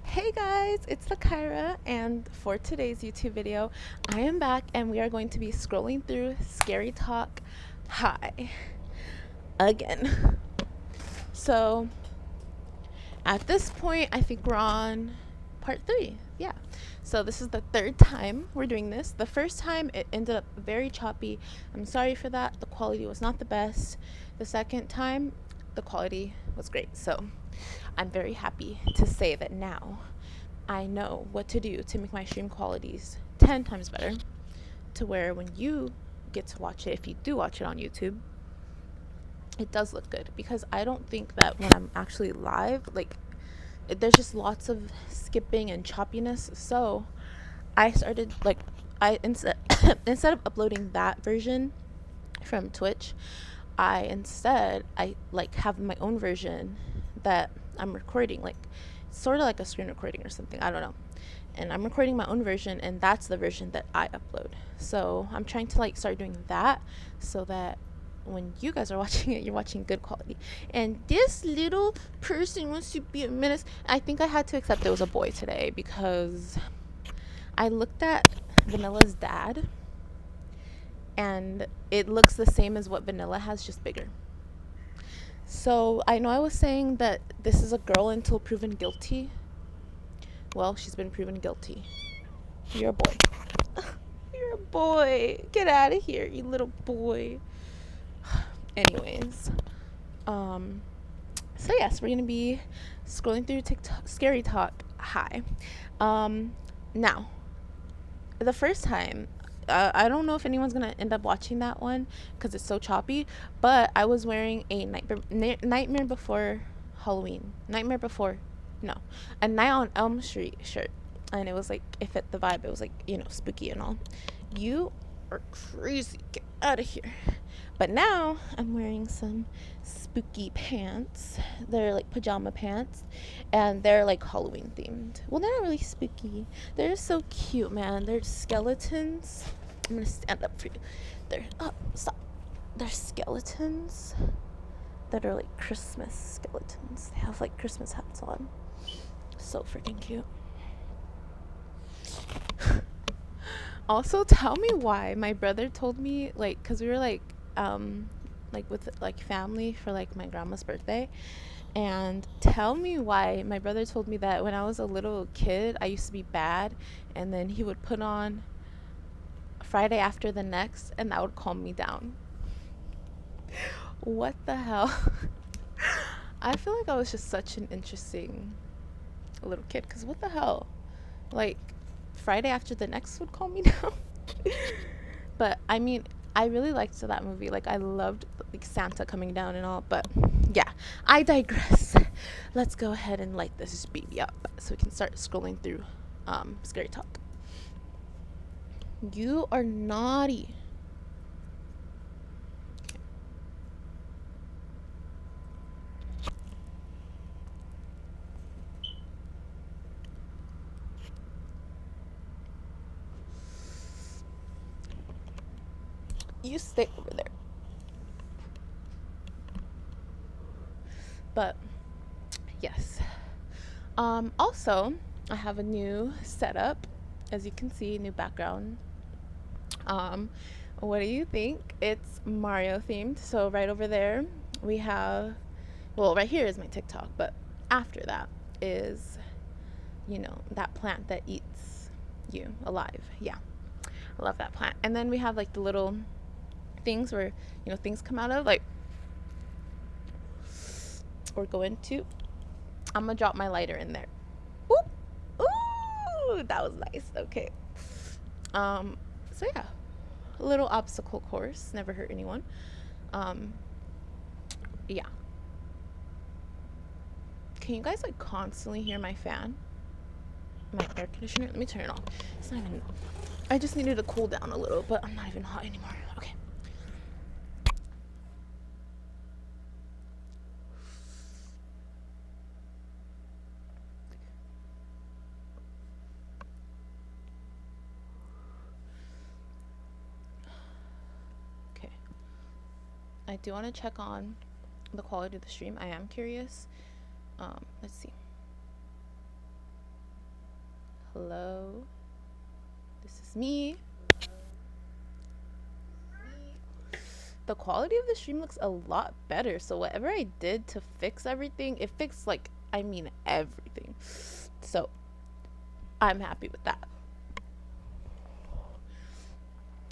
Hey guys, it's Kyra, and for today's YouTube video, I am back and we are going to be scrolling through Scary Talk High again. So, at this point, I think we're on part 3. Yeah. So, this is the third time we're doing this. The first time it ended up very choppy. I'm sorry for that. The quality was not the best. The second time, the quality was great. So, I'm very happy to say that now I know what to do to make my stream qualities 10 times better, to where when you get to watch it, if you do watch it on YouTube, it does look good. Because I don't think that when I'm actually live, like, there's just lots of skipping and choppiness. So I started, like, I instead instead of uploading that version from Twitch, I like have my own version that I'm recording, like sort of like a screen recording or something. I don't know. And I'm recording my own version, and that's the version that I upload. So I'm trying to like start doing that so that when you guys are watching it, you're watching good quality. And this little person wants to be a menace. I think I had to accept it was a boy today because I looked at Vanilla's dad, and it looks the same as what Vanilla has, just bigger. So I know I was saying that this is a girl until proven guilty. Well, she's been proven guilty. You're a boy. You're a boy. Get out of here, you little boy. Anyways, um, so yes, we're gonna be scrolling through TikTok, Scary Talk High. Now, the first time, I don't know if anyone's gonna end up watching that one because it's so choppy. But I was wearing a Nightmare Before Halloween, Nightmare Before, no, a Night on Elm Street shirt, and it was like it fit the vibe. It was like spooky and all. You are crazy. Get out of here. But now I'm wearing some spooky pants. They're like pajama pants, and they're like Halloween themed. Well, they're not really spooky. They're so cute, man. They're skeletons. I'm gonna stand up for you. They're stop. They're skeletons that are like Christmas skeletons. They have like Christmas hats on. So freaking cute. Also, tell me why my brother told me, like, because we were like with like family for like my grandma's birthday. And tell me why my brother told me that when I was a little kid I used to be bad, and then he would put on Friday After the Next, and that would calm me down. What the hell? I feel like I was just such an interesting little kid, because what the hell, like, Friday After the Next would calm me down. But I mean, I really liked that movie. Like, I loved like Santa coming down and all. But yeah, I digress. Let's go ahead and light this baby up so we can start scrolling through Scary Talk. You are naughty. You stay over there. But yes. Also, I have a new setup. As you can see, new background. Um, what do you think? It's Mario themed. So right over there, we have, well, right here is my TikTok, but after that is, that plant that eats you alive. Yeah, I love that plant. And then we have like the little things where, things come out of, like, or go into. I'm gonna drop my lighter in there. Ooh, ooh, that was nice. Okay. So yeah, a little obstacle course, never hurt anyone. Um, yeah. Can you guys like constantly hear my fan? My air conditioner? Let me turn it off. It's not even. I just needed to cool down a little, but I'm not even hot anymore. Okay. Okay. I do want to check on the quality of the stream. I am curious. Let's see. Hello. This is me. The quality of the stream looks a lot better. So whatever I did to fix everything, it fixed like, I mean, everything. So I'm happy with that.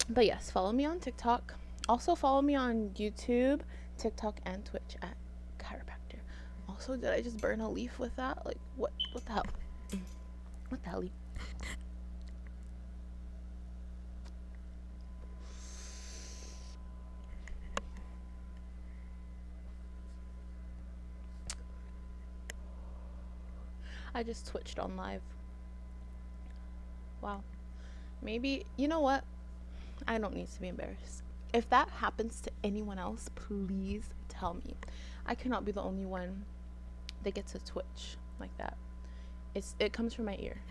But yes, follow me on TikTok. Also follow me on YouTube, TikTok, and Twitch at chiropractor. Also, did I just burn a leaf with that? Like, what the hell? What the hell? I just twitched on live. Wow. Maybe, you know what? I don't need to be embarrassed. If that happens to anyone else, please tell me. I cannot be the only one that gets a twitch like that. It comes from my ear.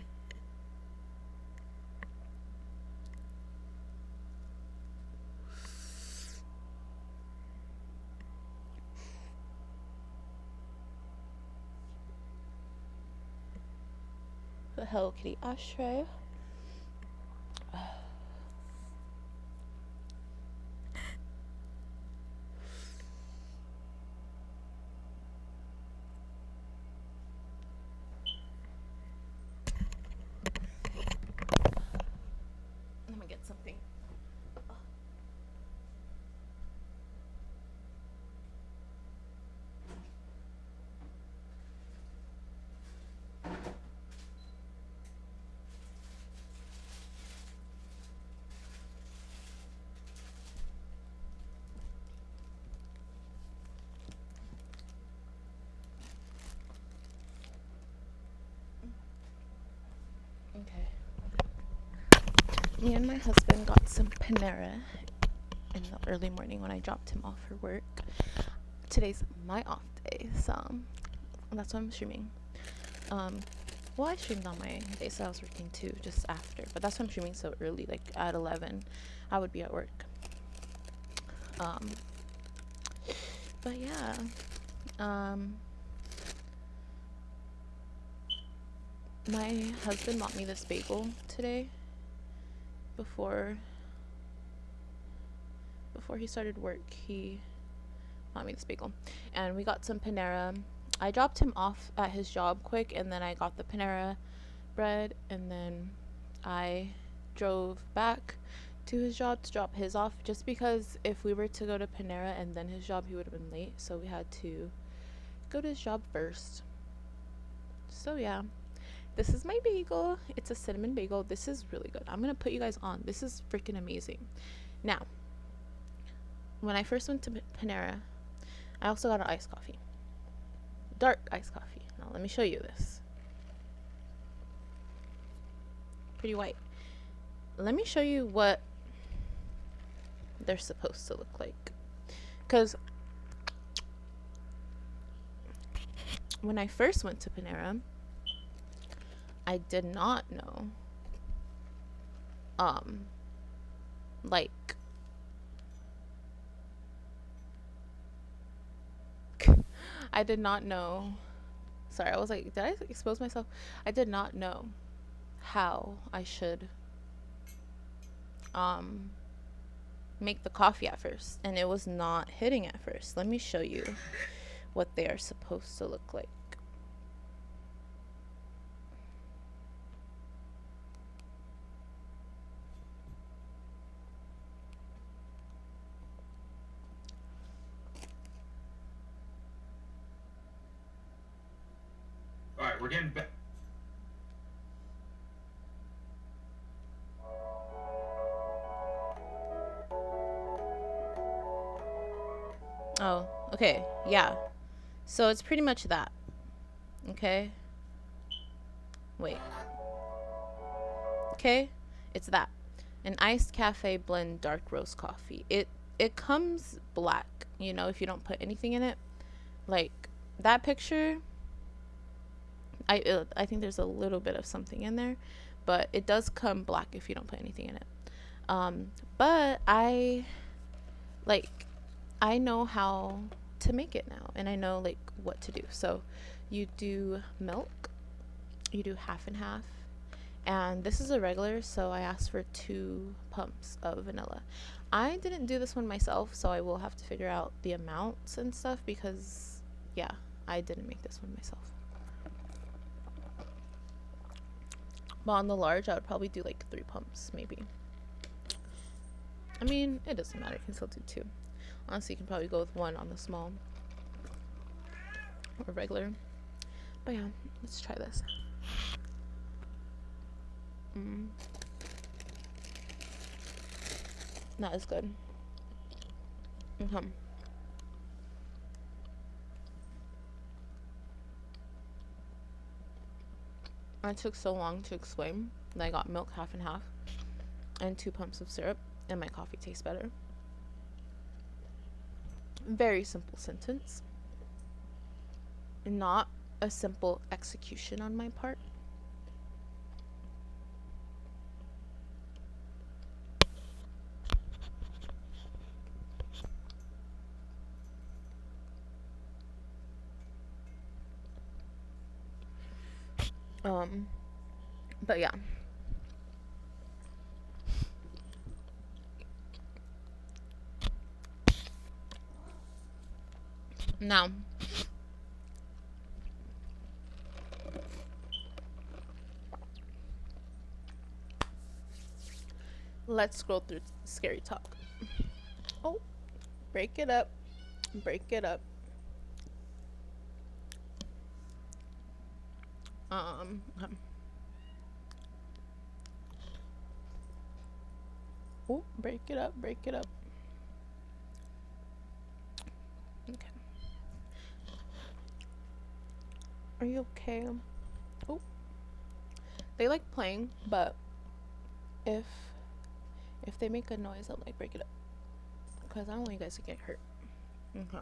The Hello Kitty ashtray. Let me get something. Okay. Me and my husband got some Panera in the early morning when I dropped him off for work. Today's my off day, so that's why I'm streaming. Well, I streamed on my days that I was working too, just after. But that's why I'm streaming so early, like at 11. I would be at work. But yeah. My husband bought me this bagel today before he started work. He bought me this bagel, and we got some Panera. I dropped him off at his job quick, and then I got the Panera bread, and then I drove back to his job to drop his off, just because if we were to go to Panera and then his job, he would have been late, so we had to go to his job first. So yeah, this is my bagel. It's a cinnamon bagel. This is really good. I'm gonna put you guys on. This is freaking amazing. Now, when I first went to Panera, I also got an iced coffee, dark iced coffee. Now let me show you this. Pretty white. Let me show you what they're supposed to look like, because when I first went to Panera, I did not know like I did not know. Sorry, I was like, did I expose myself? I did not know how I should make the coffee at first, and it was not hitting at first. Let me show you what they are supposed to look like. All right, we're getting back. Oh, okay. Yeah. So it's pretty much that. Okay. Wait. Okay. It's that. An iced cafe blend dark roast coffee. It comes black, you know, if you don't put anything in it. Like that picture, I think there's a little bit of something in there, but it does come black if you don't put anything in it. But I know how to make it now, and I know like what to do. So you do milk, you do half and half, And this is a regular, so I asked for 2 pumps of vanilla. I didn't do this one myself, so I will have to figure out the amounts and stuff because, yeah, I didn't make this one myself. But on the large, I would probably do like 3 pumps, maybe. I mean, it doesn't matter. You can still do 2. Honestly, you can probably go with 1 on the small or regular. But yeah, let's try this. Not as good. Okay. I took so long to explain that I got milk half and half and 2 pumps of syrup, and my coffee tastes better. Very simple sentence. Not a simple execution on my part. But yeah. Now, let's scroll through Scary Talk. Oh, break it up. Break it up. Okay. Oh, break it up. Break it up. Okay. Are you okay? Oh, they like playing, but if they make a noise, I'll like break it up because I don't want you guys to get hurt. Okay.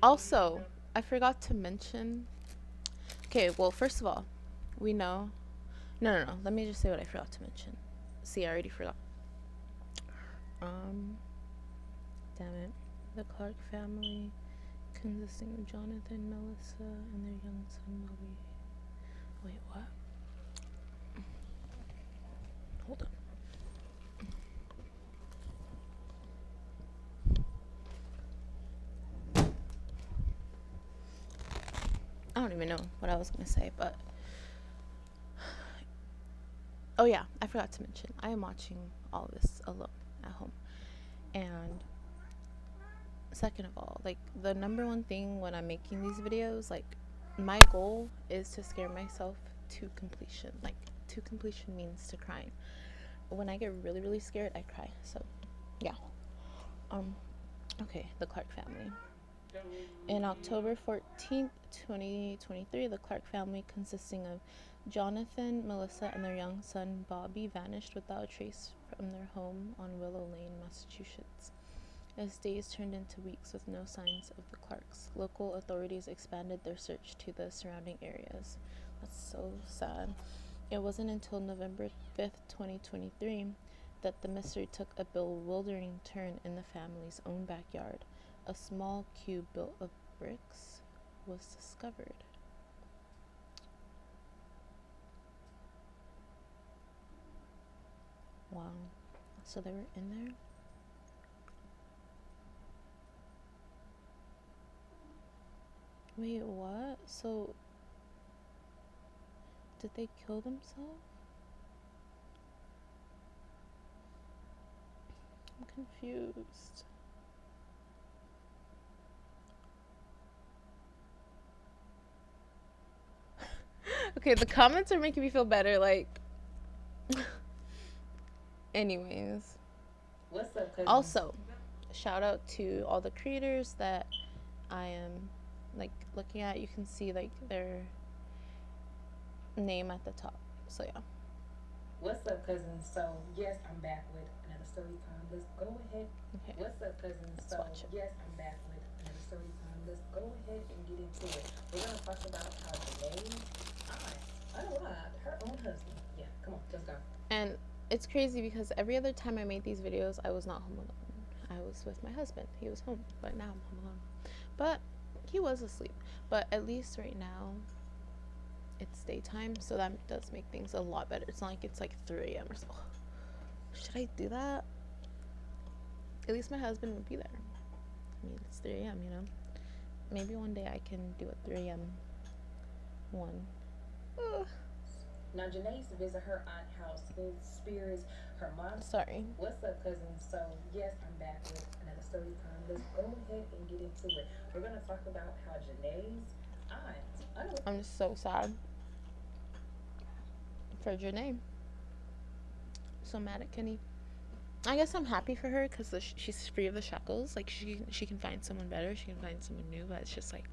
Also, I forgot to mention. Okay, well, first of all, we know. No. Let me just say what I forgot to mention. See, I already forgot. Damn it. The Clark family, consisting of Jonathan, Melissa, and their young son Bobby. Wait, what? Hold on. I don't even know what I was gonna say, but oh yeah, I forgot to mention I am watching all of this alone at home. And second of all, like the number one thing when I'm making these videos, like my goal is to scare myself to completion. Like to completion means to crying. When I get really, really scared, I cry. So yeah. Okay, the Clark family. In October 14th, 2023, the Clark family, consisting of Jonathan, Melissa, and their young son Bobby, vanished without a trace from their home on Willow Lane, Massachusetts. As days turned into weeks with no signs of the Clarks, local authorities expanded their search to the surrounding areas. That's so sad. It wasn't until November 5th, 2023, that the mystery took a bewildering turn in the family's own backyard. A small cube built of bricks was discovered. Wow. So they were in there? Wait, what? So, did they kill themselves? I'm confused. Okay, the comments are making me feel better, like anyways. What's up, cousin? Also, shout out to all the creators that I am like looking at. You can see like their name at the top. So yeah. What's up, cousin? So, yes, I'm back with another story time. Let's go ahead. Okay. What's up, cousin? Let's So, watch it. yes, I'm back with another story time. Let's go ahead and get into it. We're going to talk about how today I unalived her own husband. Yeah, come on, let's go. And it's crazy because every other time I made these videos, I was not home alone. I was with my husband. He was home, but now I'm home alone. But He was asleep, but at least right now it's daytime, so that does make things a lot better. It's not like it's like 3 a.m. or so. Should I do that? At least my husband would be there. I mean, it's 3 a.m., you know? Maybe one day I can do a 3 a.m. one. Ugh. Now, Janae used to visit her aunt house with spirits. Her mom. Sorry. What's up, cousin? So, yes, I'm back with another story time. Let's go ahead and get into it. We're going to talk about how Janae's aunt. I'm so sad for Janae. So mad at Kenny. I guess I'm happy for her because she's free of the shackles. Like, she can find someone better. She can find someone new. But it's just like,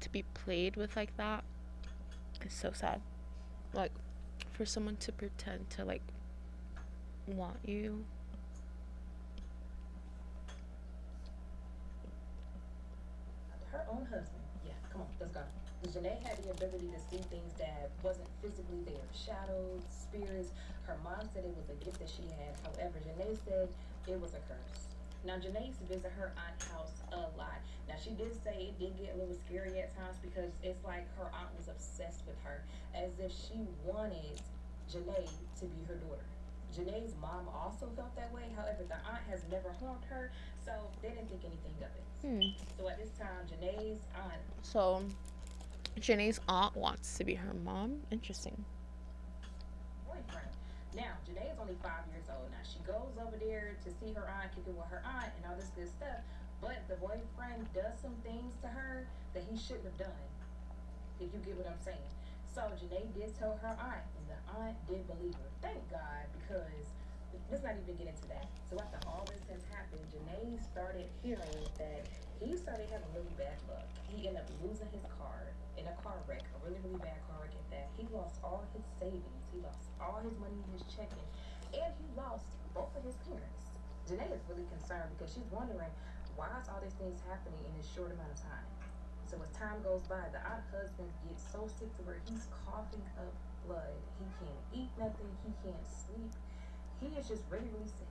to be played with like that is so sad. Like, for someone to pretend to like want you. Her own husband. Yeah, come on, let's go. Janae had the ability to see things that wasn't physically there. Shadows, spirits. Her mom said it was a gift that she had. However, Janae said it was a curse. Now, Janae used to visit her aunt's house a lot. Now, she did say it did get a little scary at times because it's like her aunt was obsessed with her, as if she wanted Janae to be her daughter. Janae's mom also felt that way. However, the aunt has never harmed her, so they didn't think anything of it. So at this time, Janae's aunt. So, Janae's aunt wants to be her mom. Interesting. Boyfriend. Now, Janae is only 5 years old. Now, she goes over there to see her aunt, kick it with her aunt, and all this good stuff. But the boyfriend does some things to her that he shouldn't have done, if you get what I'm saying. So, Janae did tell her aunt, and the aunt did believe her. Thank God, because let's not even get into that. So, after all this has happened, Janae started hearing that he started having really bad luck. He ended up losing his car in a car wreck, a really, really bad car wreck at that. He lost all his savings, he lost all his money in his checking, and he lost both of his parents. Janae is really concerned because she's wondering why is all these things happening in this short amount of time. So as time goes by, the aunt husband gets so sick to where he's coughing up blood. He can't eat nothing. He can't sleep. He is just really, really sick.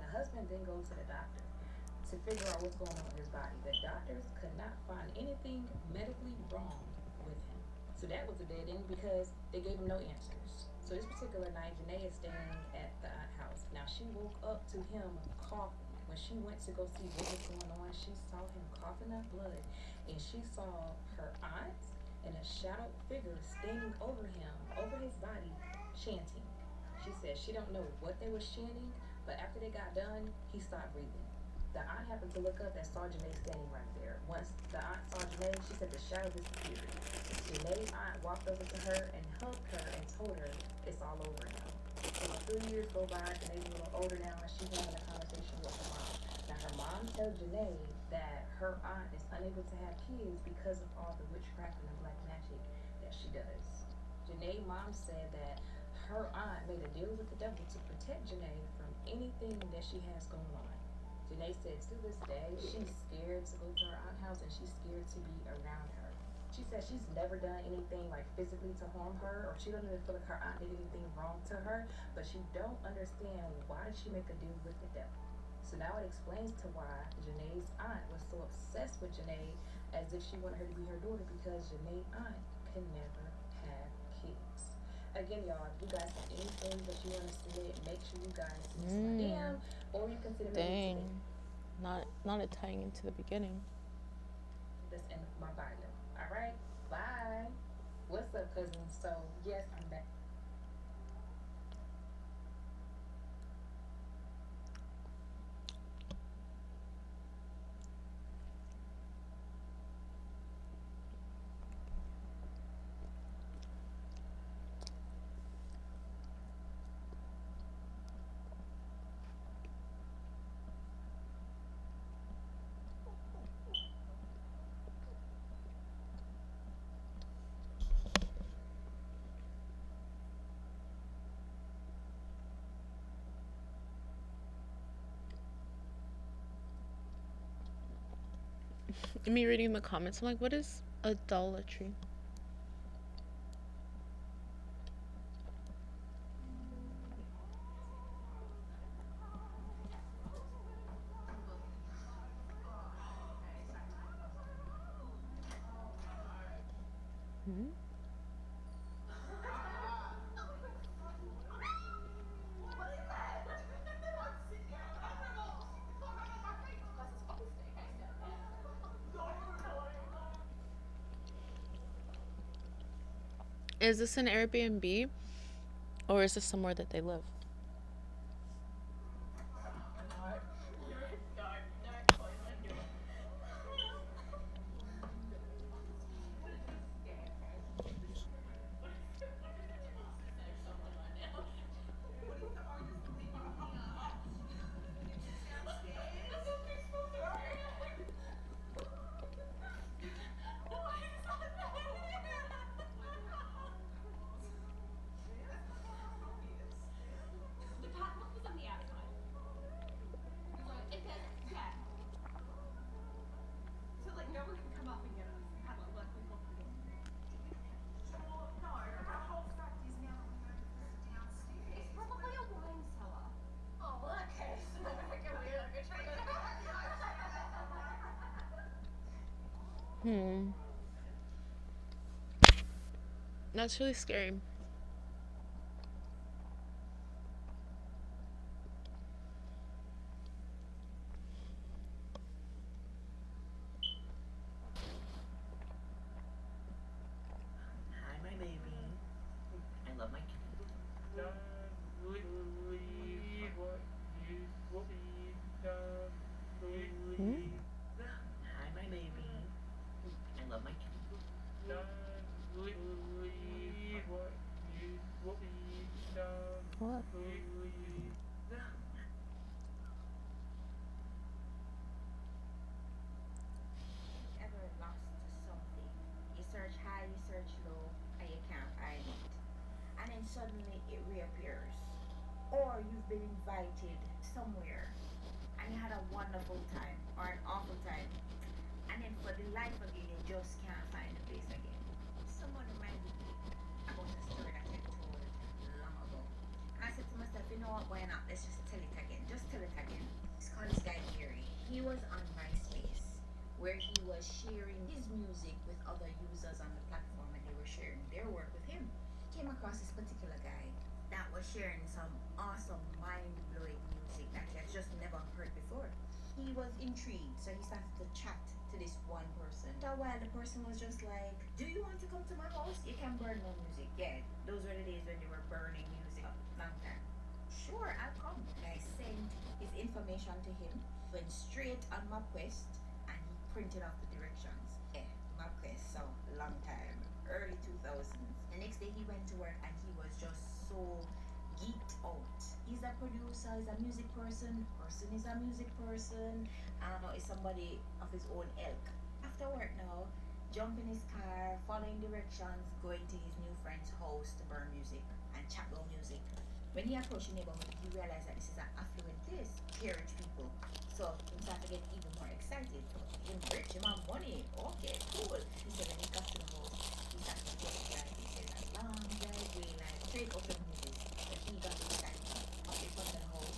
The husband then goes to the doctor to figure out what's going on in his body. The doctors could not find anything medically wrong with him. So that was a dead end because they gave him no answers. So this particular night, Janae is staying at the aunt house. Now she woke up to him coughing. When she went to go see what was going on, she saw him coughing up blood, and she saw her aunt and a shadow figure standing over him, over his body, chanting. She said she don't know what they was chanting, but after they got done, he stopped breathing. The aunt happened to look up and saw Janae standing right there. Once the aunt saw Janae, she said the shadow disappeared. Janae's aunt walked over to her and hugged her and told her it's all over now. So a few years go by, Janae's a little older now, and she's having a conversation with her mom. Now her mom tells Janae that her aunt is unable to have kids because of all the witchcraft and the black magic that she does. Janae's mom said that her aunt made a deal with the devil to protect Janae from anything that she has going on. Janae said to this day, she's scared to go to her aunt's house and she's scared to be around her. She said she's never done anything like physically to harm her, or she doesn't even feel like her aunt did anything wrong to her, but she don't understand why did she make a deal with the devil. So now it explains to why Janae's aunt was so obsessed with Janae as if she wanted her to be her daughter because Janae's aunt can never have kids. Again, y'all, if you guys have anything that you want to submit, make sure you guys send my DM or you consider me Dang. today. Not it tying into the beginning. That's in my bio. All right, bye. What's up, cousin? So yes, I'm back. Me reading the comments, I'm like, what is idolatry? Hmm? Is this an Airbnb or is this somewhere that they live? Hmm. That's really scary. Hi, my baby. I love my kitty. Hmm? Hi, my baby. I love my kitty. What? Ever lost something? You search high, you search low, and you can't find it. And then suddenly it reappears. Or you've been invited somewhere and you had a wonderful time or an awful time. And then for the life of you, you just can't find the place again. Someone reminded me about a story that I told long ago. And I said to myself, you know what, why not? Let's just tell it again. Just tell it again. It's called this guy Gary. He was on MySpace where he was sharing his music with other users on the platform and they were sharing their work with him. Came across this particular guy that was sharing some awesome, mind blowing music that he had just never heard before. He was intrigued, so he started to chat to this one person. After a while, the person was just like, "Do you want to come to my house? You can burn more music." Yeah, those were the days when they were burning music up. Long time. Sure, I'll come. I sent his information to him, went straight on MapQuest, and he printed off the directions. Yeah, MapQuest, so long time, early 2000s. The next day he went to work and he was just so geeked out. He's a producer, he's a music person is a music person. I don't know, is somebody of his own ilk. After work now, jump in his car, following directions, going to his new friend's house to burn music and chat about music. When he approached the neighborhood, he realized that this is an affluent place, care rich people. So he started to get even more excited. So him rich, him have money. Okay, cool. He said when he got to the house, he started to get excited. He said a long driveway, like straight up the music. So he got excited. Up in front of the house,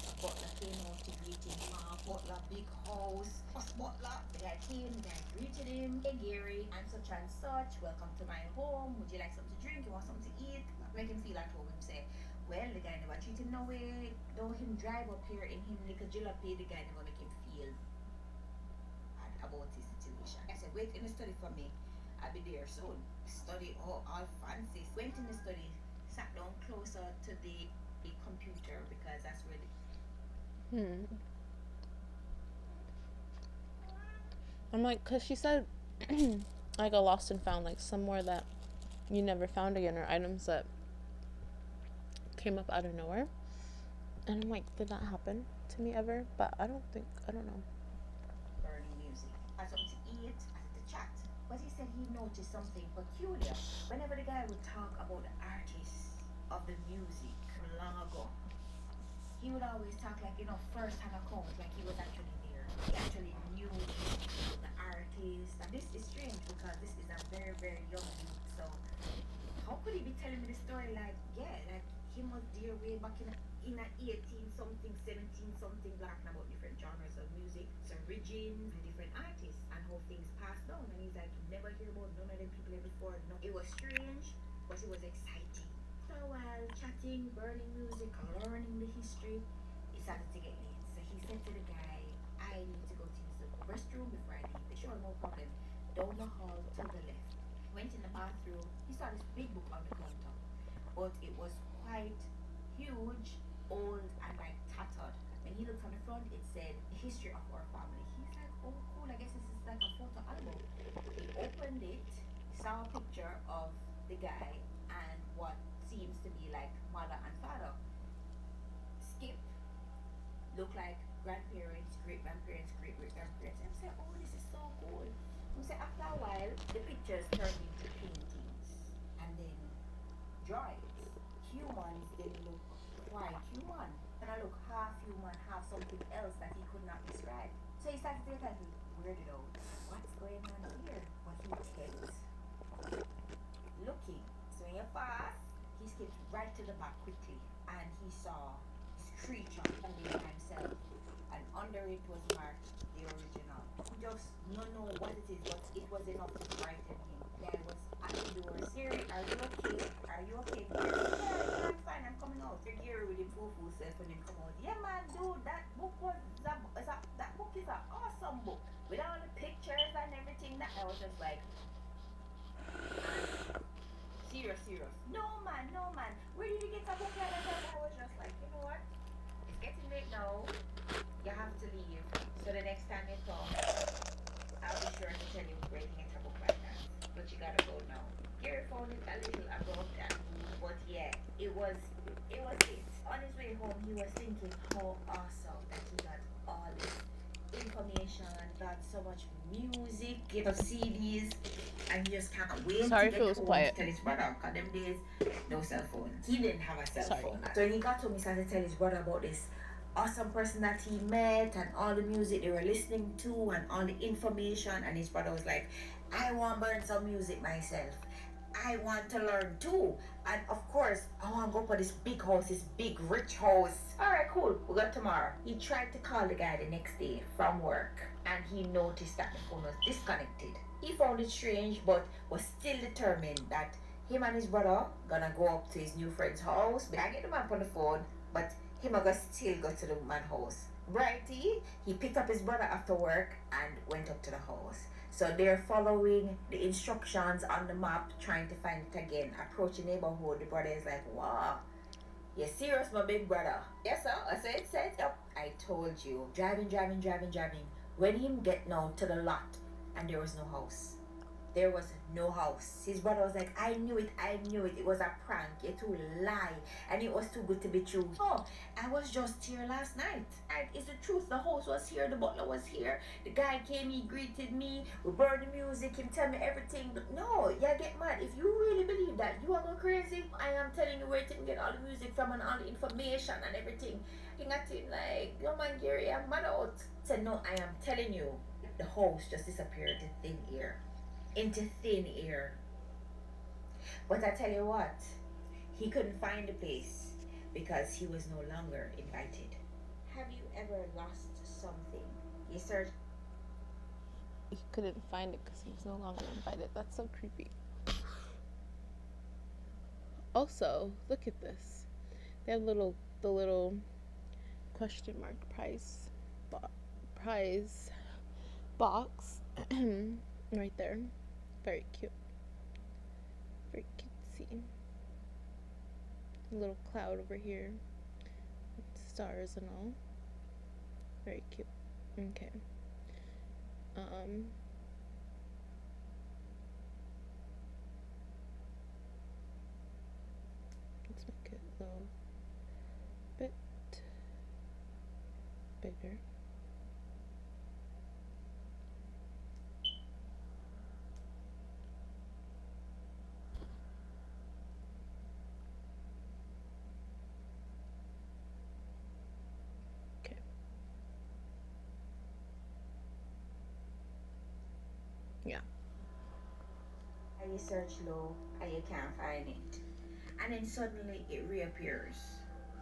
a butler came out to greet him. Butler, big house. What's butler? The guy came, the guy greeted him. Hey Gary, I'm such and such. Welcome to my home. Would you like something to drink? You want something to eat? Make him feel at home. Him say, well, the guy never treat him no way. Though him drive up here in him little jalopy, the guy never make him feel bad about his situation. I said, wait in the study for me. I'll be there soon. Study all fancy. Went in the study, sat down closer to the computer because that's where the Hmm. I'm like, because she said, like, a lost and found, like, somewhere that you never found again, or items that came up out of nowhere. And I'm like, did that happen to me ever? But I don't know. burning music. Had something to eat, had to chat. But he said he noticed something peculiar. Whenever the guy would talk about the artists of the music long ago, he would always talk like, first hand account, like he was actually there. He actually knew the artist. And this is strange because this is a very, very young youth. So how could he be telling me the story like, yeah, like he was there way back in a 18 something, 17 something, talking about different genres of music, so origins, and different artists, and how things passed down. And he's like, never heard about none of them people here before. No, it was strange, but it was exciting. After a while, chatting, burning music, learning the history, it started to get late. So he said to the guy, I need to go to use the restroom before I leave. Sure, no problem. Down the hall to the left. Went in the bathroom. He saw this big book on the counter, but it was quite huge, old, and like tattered. When he looked on the front, it said history of our family. He's like, oh cool, I guess this is like a photo album. He opened it, saw a picture of the guy and what seems to be like mother and father. Skip look like grandparents, great grandparents, great great grandparents. And I'm saying, oh, this is so cool. I'm saying after a while, the pictures turned into paintings and then drawings. Humans didn't look quite human. And I look half human, half something else that he could not describe. So he started to get weirded out. What's going on here? But he kept looking. So when you pass, he skipped right to the back quickly and he saw this creature standing by himself. And under it was marked the original. He just don't know what it is, but it was enough to frighten him. Guy was at the door. Siri, are you okay? Are you okay? Gary, yeah, I'm fine, I'm coming out. You're Gary with him foo-foo self when him come out. Yeah man, dude, that book was that book is an awesome book. With all the pictures and everything that I was just like, serious, serious. No man, no man. Where did you get a book like that? I was just like, you know what? It's getting late now. You have to leave. So the next time you come, I'll be sure to tell you where to get a book like that. But you gotta go now. Gary found it a little above that. But yeah, it was it. On his way home he was thinking how awesome that he got all this information, got so much music, get of CDs, and he just can't wait to Sorry if it get was home to quiet. tell his brother. Cause them days, no cell phone. He didn't have a cell Sorry. phone. So when he got home, he started to tell his brother about this awesome person that he met and all the music they were listening to and all the information. And his brother was like, I want to learn some music myself. I want to learn too. And of course, I want to go for this big house, this big rich house. Alright, cool. We got tomorrow. He tried to call the guy the next day from work and he noticed that the phone was disconnected. He found it strange but was still determined that him and his brother gonna go up to his new friend's house. But I get the man on the phone, but him a go still go to the man house. Righty, he picked up his brother after work and went up to the house. So they're following the instructions on the map, trying to find it again. Approaching neighborhood, the brother is like, wow, you're serious, my big brother? Yes, sir. I said, set up. I told you. Driving, driving, driving, driving. When him get now to the lot, and there was no house. There was no house. His brother was like, I knew it, I knew it. It was a prank. You two lie. And it was too good to be true. Oh, I was just here last night. And it's the truth. The house was here. The butler was here. The guy came, he greeted me. We burned the music. Him tell me everything. But no, you get mad. If you really believe that, you are go crazy. I am telling you where to get all the music from and all the information and everything. Looking at him like, yo man, Gary, I'm mad out. Said, no, I am telling you. The house just disappeared into thin air. Into thin air. But I tell you what, he couldn't find the place because he was no longer invited. Have you ever lost something? You searched. He couldn't find it because he was no longer invited. That's so creepy. Also, look at this. They have the little question mark prize box right there. Very cute. Very cutesy. A little cloud over here with stars and all. Very cute. Okay. Let's make it a little bit bigger. Okay. Yeah. You search low and you can't find it. And then suddenly it reappears.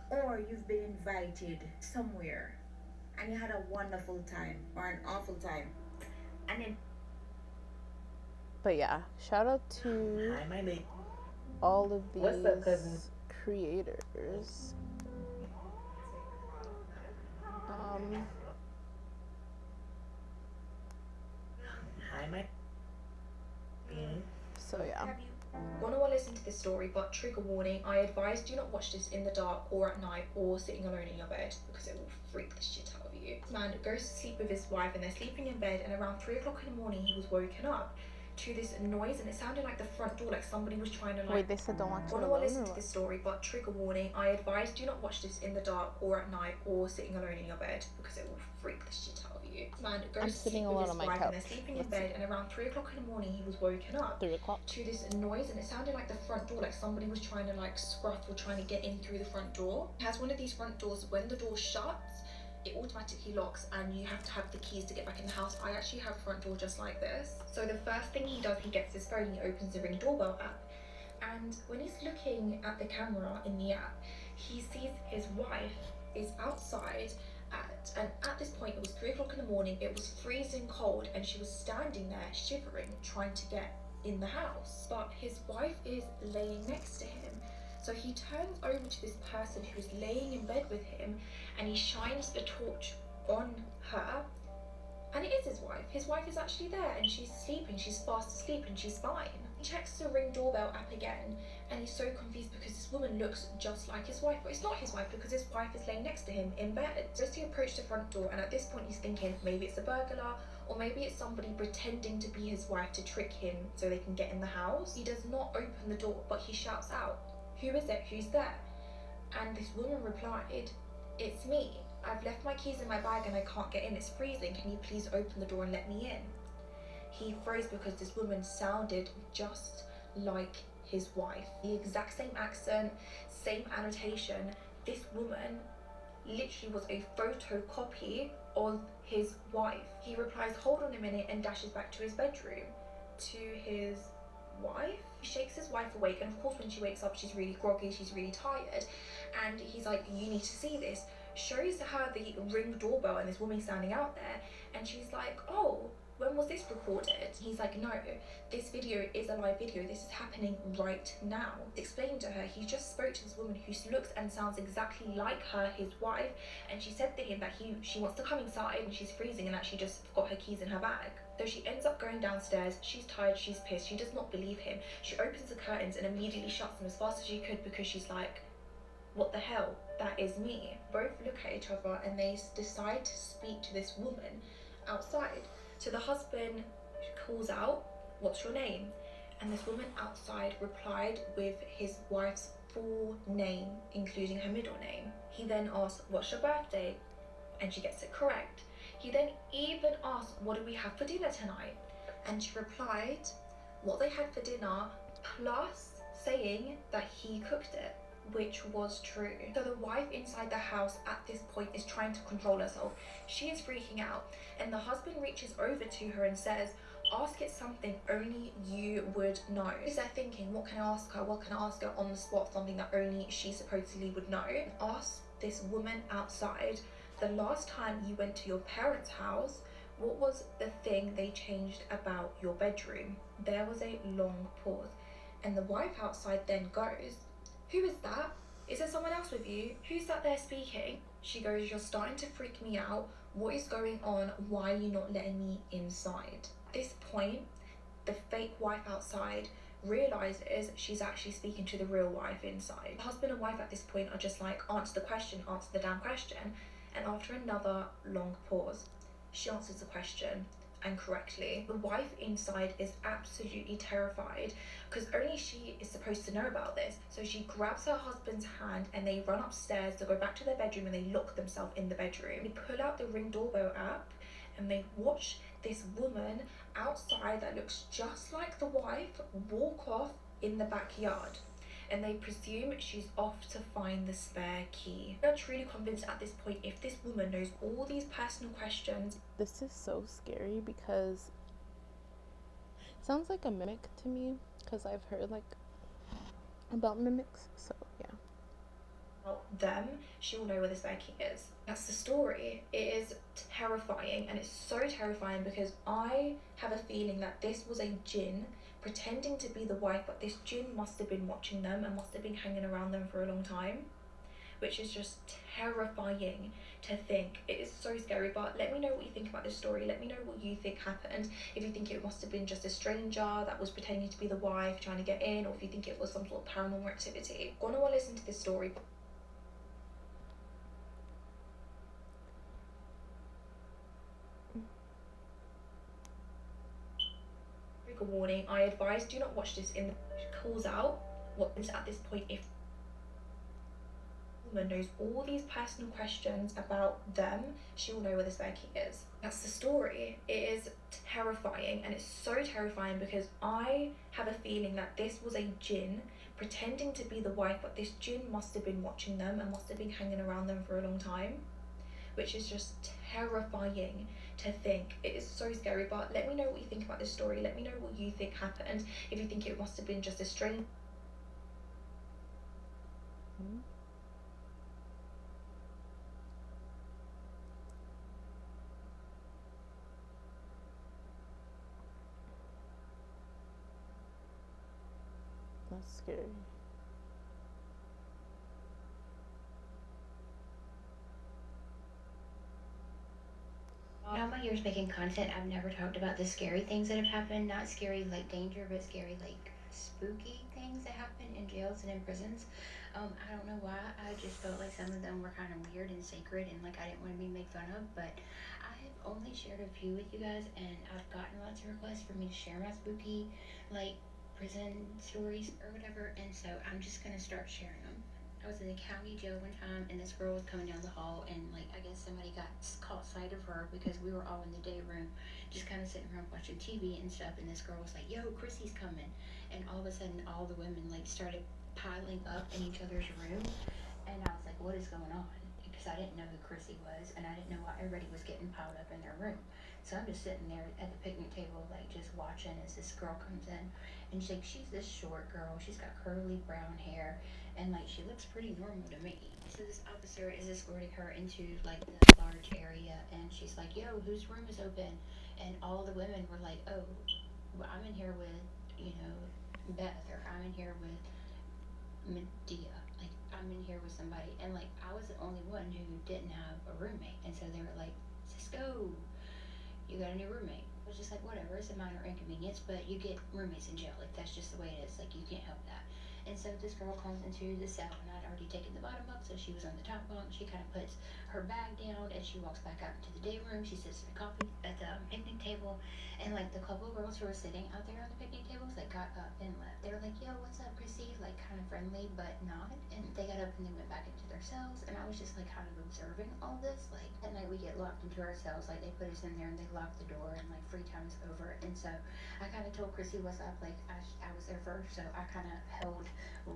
Or you've been invited somewhere and you had a wonderful time or an awful time. And then But yeah, shout out to Hi, my baby. all of What's up, cousin? these creators. Hi, my baby. So yeah. Have you gonna want to listen to this story, but trigger warning, I advise do not watch this in the dark or at night or sitting alone in your bed because it will freak the shit out of you. This man goes to sleep with his wife and they're sleeping in bed, and around 3 o'clock in the morning he was woken up to this noise, and it sounded like the front door, like somebody was trying to like. Wait, they said don't watch it Gonna alone listen or to what? this story, but trigger warning, I advise do not watch this in the dark or at night or sitting alone in your bed because it will freak the shit out of you. Man goes I'm to sitting sleep alone with on his my wife and they're couch. sleeping in Let's bed, and around 3 o'clock in the morning he was woken up 3 o'clock. to this noise, and it sounded like the front door, like somebody was trying to like scruff or trying to get in through the front door. It has one of these front doors, when the door shuts it automatically locks and you have to have the keys to get back in the house. I actually have a front door just like this. So the first thing he does, he gets his phone, he opens the Ring doorbell app, and when he's looking at the camera in the app, he sees his wife is outside and at this point it was 3 o'clock in the morning, it was freezing cold, and she was standing there shivering trying to get in the house, but his wife is laying next to him. So he turns over to this person who's laying in bed with him and he shines the torch on her, and it is his wife. His wife is actually there and she's sleeping, she's fast asleep and she's fine. He checks the Ring doorbell app again and he's so confused because this woman looks just like his wife, but it's not his wife because his wife is laying next to him in bed. So as he approached the front door, and at this point he's thinking maybe it's a burglar or maybe it's somebody pretending to be his wife to trick him so they can get in the house. He does not open the door, but he shouts out, "Who is it? Who's there?" And this woman replied, "It's me. I've left my keys in my bag and I can't get in. It's freezing. Can you please open the door and let me in?" He froze because this woman sounded just like his wife. The exact same accent, same annotation. This woman literally was a photocopy of his wife. He replies, "Hold on a minute," and dashes back to his bedroom. To his wife? He shakes his wife awake, and of course when she wakes up she's really groggy, she's really tired, and he's like, "You need to see this." Shows her the Ring doorbell and this woman standing out there, and she's like, "Oh, when was this recorded?" He's like, "No, this video is a live video, this is happening right now." Explaining to her, he just spoke to this woman who looks and sounds exactly like her, his wife, and she said to him that she wants to come inside and she's freezing and that she just forgot her keys in her bag. So she ends up going downstairs, she's tired, she's pissed, she does not believe him. She opens the curtains and immediately shuts them as fast as she could because she's like, "What the hell? That is me." Both look at each other and they decide to speak to this woman outside. So the husband calls out, "What's your name?" And this woman outside replied with his wife's full name, including her middle name. He then asks, "What's your birthday?" And she gets it correct. He then even asked, "What do we have for dinner tonight?" And she replied what they had for dinner, plus saying that he cooked it, which was true. So the wife inside the house at this point is trying to control herself. She is freaking out, and the husband reaches over to her and says, "Ask it something only you would know." Is there thinking, what can I ask her? What can I ask her on the spot? Something that only she supposedly would know. Ask this woman outside, "The last time you went to your parents' house, what was the thing they changed about your bedroom?" There was a long pause, and the wife outside then goes, "Who is that? Is there someone else with you? Who's that there speaking?" She goes, "You're starting to freak me out. What is going on? Why are you not letting me inside?" At this point, the fake wife outside realizes she's actually speaking to the real wife inside. The husband and wife at this point are just like, "Answer the question, answer the damn question." And after another long pause, she answers the question, and correctly. The wife inside is absolutely terrified because only she is supposed to know about this. So she grabs her husband's hand and they run upstairs to go back to their bedroom and they lock themselves in the bedroom. They pull out the Ring doorbell app and they watch this woman outside that looks just like the wife walk off in the backyard, and they presume she's off to find the spare key. They're truly convinced at this point if this woman knows all these personal questions. This is so scary because it sounds like a mimic to me because I've heard like about mimics. So yeah. them, she will know where the spare key is. That's the story. It is terrifying, and it's so terrifying because I have a feeling that this was a jinn pretending to be the wife, but this jinn must have been watching them and must have been hanging around them for a long time, which is just terrifying to think. It is so scary. But let me know what you think about this story. Let me know what you think happened. If you think it must have been just a stranger that was pretending to be the wife trying to get in, or if you think it was some sort of paranormal activity. Gonna want to listen to this story. Trigger warning, I advise do not watch this in the calls out what is at this point. If woman knows all these personal questions about them, she will know where the spare key is. That's the story. It is terrifying, and it's so terrifying because I have a feeling that this was a jinn pretending to be the wife, but this jinn must have been watching them and must have been hanging around them for a long time, which is just terrifying to think. It is so scary. But let me know what you think about this story. Let me know what you think happened. If you think it must have been just a strange. That's scary. In all my years making content, I've never talked about the scary things that have happened. Not scary like danger, but scary like spooky things that happen in jails and in prisons. I don't know why. I just felt like some of them were kind of weird and sacred, and like I didn't want to be made fun of. But I've only shared a few with you guys, and I've gotten lots of requests for me to share my spooky, like prison stories or whatever. And so I'm just gonna start sharing them. I was in the county jail one time, and this girl was coming down the hall, and like I guess somebody got caught sight of her because we were all in the day room, just kind of sitting around watching TV and stuff. And this girl was like, "Yo, Chrissy's coming," and all of a sudden, all the women like started piling up in each other's room, and I was like, "What is going on?" Because I didn't know who Chrissy was, and I didn't know why everybody was getting piled up in their room. So I'm just sitting there at the picnic table, like just watching as this girl comes in, and she's this short girl. She's got curly brown hair, and like she looks pretty normal to me. So this officer is escorting her into like the large area, and she's like, "Yo, whose room is open?" And all the women were like, "Oh, well, I'm in here with, you know, Beth, or I'm in here with Medea. Like I'm in here with somebody." And like I was the only one who didn't have a roommate, and so they were like, "Cisco, you got a new roommate." I was just like, whatever, it's a minor inconvenience, but you get roommates in jail. Like that's just the way it is. Like you can't help that. And so this girl comes into the cell, and I'd already taken the bottom bunk, so she was on the top bunk. She kind of puts her bag down, and she walks back out into the day room. She sits at the picnic table, and like the couple of girls who were sitting out there on the picnic tables, like got up and left. They were like, "Yo, what's up, Chrissy?" Like kind of friendly, but not. And they got up and they went back into their cells, and I was just like kind of observing all this. Like at night we get locked into our cells, like they put us in there and they lock the door, and like free time is over. And so I kind of told Chrissy what's up. Like I was there first, so I kind of held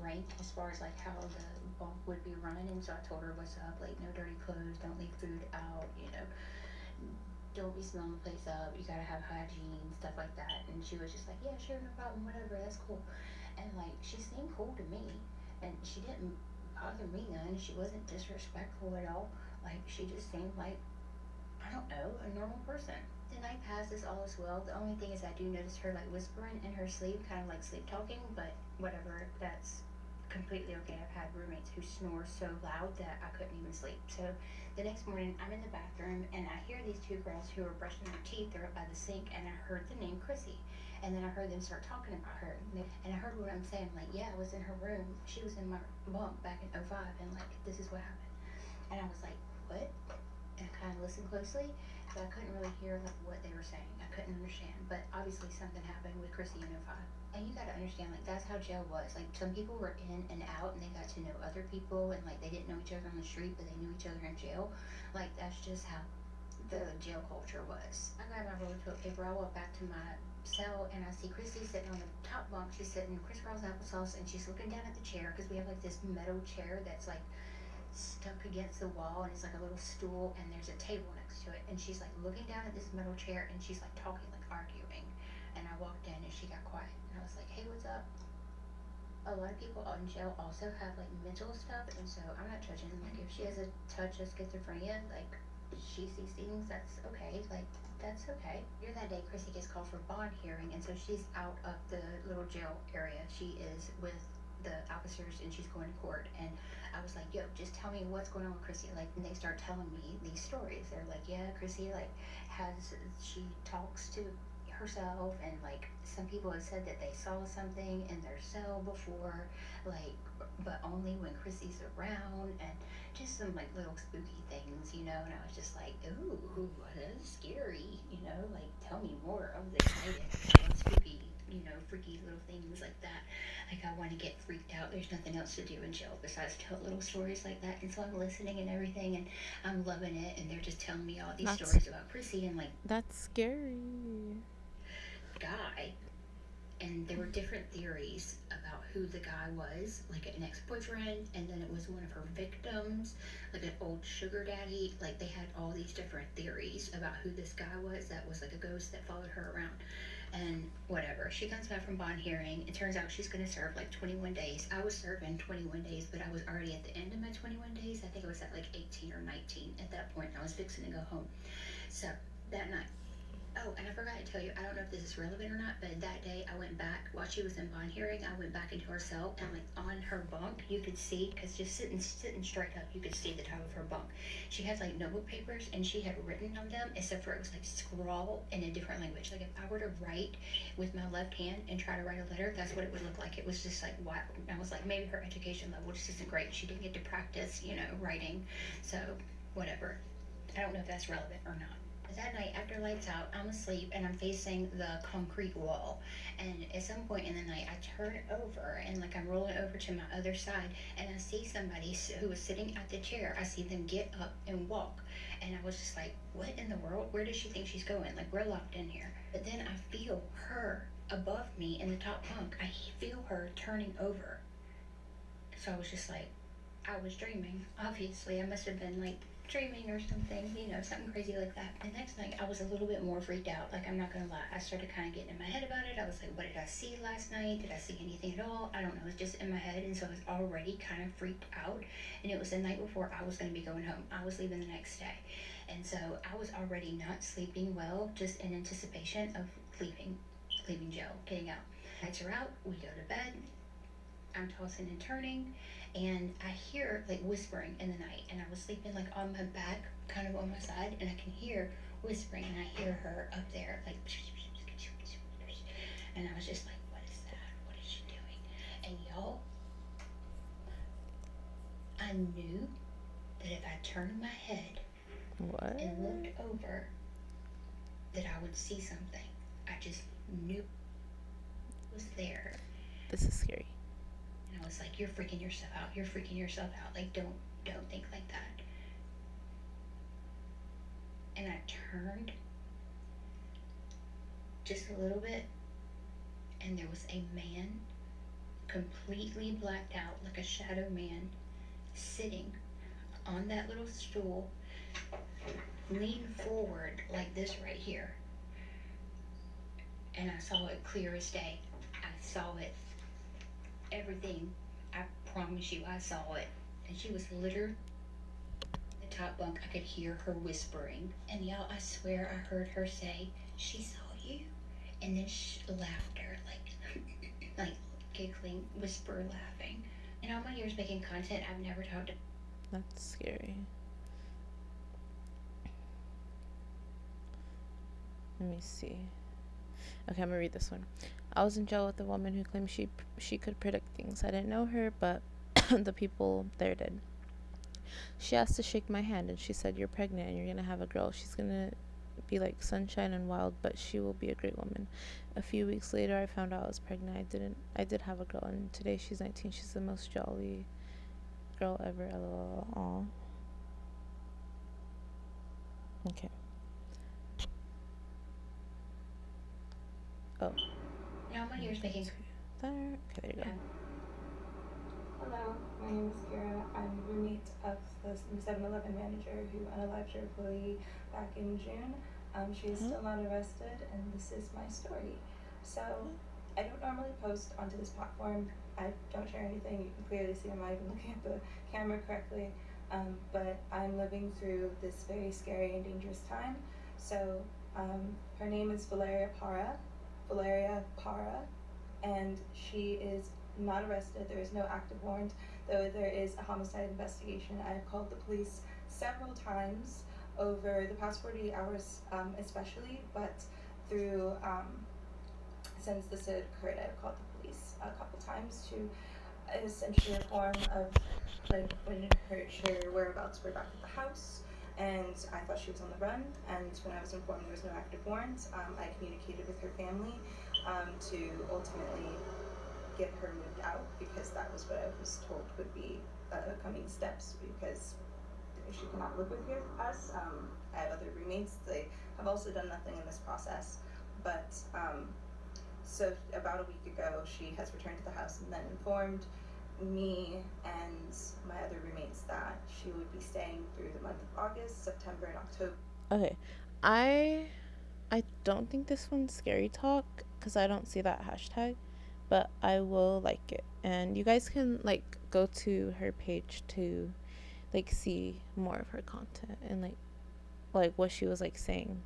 rank as far as like how the bunk would be run. And so I told her what's up, like no dirty clothes, don't leave food out, you know, don't be smelling the place up, you gotta have hygiene, stuff like that. And she was just like, "Yeah, sure, no problem, whatever, that's cool." And like she seemed cool to me, and she didn't bother me none. She wasn't disrespectful at all. Like she just seemed like, I don't know, a normal person. The night passes, all is well. The only thing is I do notice her like whispering in her sleep, kind of like sleep talking, but whatever, that's completely okay. I've had roommates who snore so loud that I couldn't even sleep. So the next morning I'm in the bathroom, and I hear these two girls who are brushing their teeth. They're up by the sink, and I heard the name Chrissy. And then I heard them start talking about her. And I heard what I'm saying, like, yeah, I was in her room. She was in my bunk back in '05, and like, this is what happened. And I was like, what? And I kind of listened closely, but I couldn't really hear like what they were saying. I couldn't understand. But obviously something happened with Chrissy in '05. And you gotta understand, like that's how jail was. Like some people were in and out, and they got to know other people, and like they didn't know each other on the street, but they knew each other in jail. Like that's just how the jail culture was. I grab my roll of toilet paper. I walk back to my cell, and I see Chrissy sitting on the top bunk. She's sitting crisscross applesauce, and she's looking down at the chair because we have like this metal chair that's like stuck against the wall, and it's like a little stool, and there's a table next to it. And she's like looking down at this metal chair, and she's like talking, like arguing. And I walked in, and she got quiet, and I was like, "Hey, what's up?" A lot of people in jail also have like mental stuff, and so I'm not judging. Like, if she has a touch of schizophrenia, like she sees things, that's okay. Like, that's okay. Near that day, Chrissy gets called for bond hearing, and so she's out of the little jail area. She is with the officers, and she's going to court. And I was like, "Yo, just tell me what's going on with Chrissy." Like, and they start telling me these stories. They're like, "Yeah, Chrissy like has she talks to herself, and like some people have said that they saw something in their cell before, like, but only when Chrissy's around, and just some like little spooky things, you know." And I was just like, "Ooh, that's scary, you know, like tell me more." I was excited. I love spooky, you know, freaky little things like that. Like, I want to get freaked out. There's nothing else to do in jail besides tell little stories like that, and so I'm listening and everything, and I'm loving it. And they're just telling me all these That's stories about Chrissy and like that's scary. guy. And there were different theories about who the guy was, like an ex-boyfriend, and then it was one of her victims, like an old sugar daddy. Like, they had all these different theories about who this guy was that was like a ghost that followed her around. And whatever, she comes back from bond hearing. It turns out she's going to serve like 21 days. I was serving 21 days, but I was already at the end of my 21 days. I think I was at like 18 or 19 at that point. I was fixing to go home. So that night, oh, and I forgot to tell you, I don't know if this is relevant or not, but that day I went back, while she was in bond hearing, I went back into her cell, and like on her bunk, you could see, because just sitting straight up, you could see the top of her bunk. She had like notebook papers, and she had written on them, except for it was like scrawl in a different language. Like, if I were to write with my left hand and try to write a letter, that's what it would look like. It was just like, wow. I was like, maybe her education level just isn't great. She didn't get to practice, you know, writing. So, whatever. I don't know if that's relevant or not. That night, after lights out, I'm asleep and I'm facing the concrete wall. And at some point in the night, I turn over and like I'm rolling over to my other side, and I see somebody who was sitting at the chair. I see them get up and walk. And I was just like, what in the world? Where does she think she's going? Like, we're locked in here. But then I feel her above me in the top bunk. I feel her turning over. So I was just like, I was dreaming. Obviously, I must have been like dreaming or something, you know, something crazy like that. The next night, I was a little bit more freaked out. Like, I'm not gonna lie, I started kind of getting in my head about it. I was like, what did I see last night? Did I see anything at all? I don't know. It's just in my head, and so I was already kind of freaked out. And it was the night before I was gonna be going home. I was leaving the next day, and so I was already not sleeping well, just in anticipation of leaving jail, getting out. Lights are out. We go to bed. I'm tossing and turning, and I hear like whispering in the night. And I was sleeping like on my back, kind of on my side, and I can hear whispering, and I hear her up there like, and I was just like, what is that? What is she doing? And y'all, I knew that if I turned my head What? and looked over, that I would see something. I just knew it was there. This is scary. And I was like, you're freaking yourself out. You're freaking yourself out. Like, don't think like that. And I turned just a little bit, and there was a man, completely blacked out, like a shadow man, sitting on that little stool, lean forward like this right here. And I saw it clear as day. I saw it, everything. I promise you, I saw it. And she was literally in the top bunk. I could hear her whispering. And y'all, I swear I heard her say, she saw you. And then laughter, like giggling, whisper laughing. In all my years making content, I've never talked. That's scary. Let me see. Okay, I'm gonna read this one. I was in jail with a woman who claimed she could predict things. I didn't know her, but the people there did. She asked to shake my hand, and she said, "You're pregnant, and you're gonna have a girl. She's gonna be like sunshine and wild, but she will be a great woman." A few weeks later, I found out I was pregnant. I did have a girl, and today she's 19. She's the most jolly girl ever. LOL. Aw. Okay. Oh. In all my years making. There. Okay, there you go. Hello, my name is Kira. I'm roommate of the 7-Eleven manager who unalived her employee back in June. She is still not arrested, and this is my story. So, I don't normally post onto this platform. I don't share anything. You can clearly see I'm not even looking at the camera correctly. But I'm living through this very scary and dangerous time. So her name is Valeria Para, and she is not arrested. There is no active warrant, though there is a homicide investigation. I have called the police several times over the past 48 hours, especially, but through since this had occurred, I've called the police a couple times to essentially inform of like when her whereabouts were back at the house, and I thought she was on the run. And when I was informed there was no active warrant, I communicated with her family to ultimately get her moved out, because that was what I was told would be coming steps, because she cannot live with us. I have other roommates. They have also done nothing in this process, but so about a week ago, she has returned to the house and then informed me and my other roommates that she would be staying through the month of August, September, and October. Okay, I I don't think this one's scary talk because I don't see that hashtag, but I will like it. And you guys can like go to her page to like see more of her content and like what she was like saying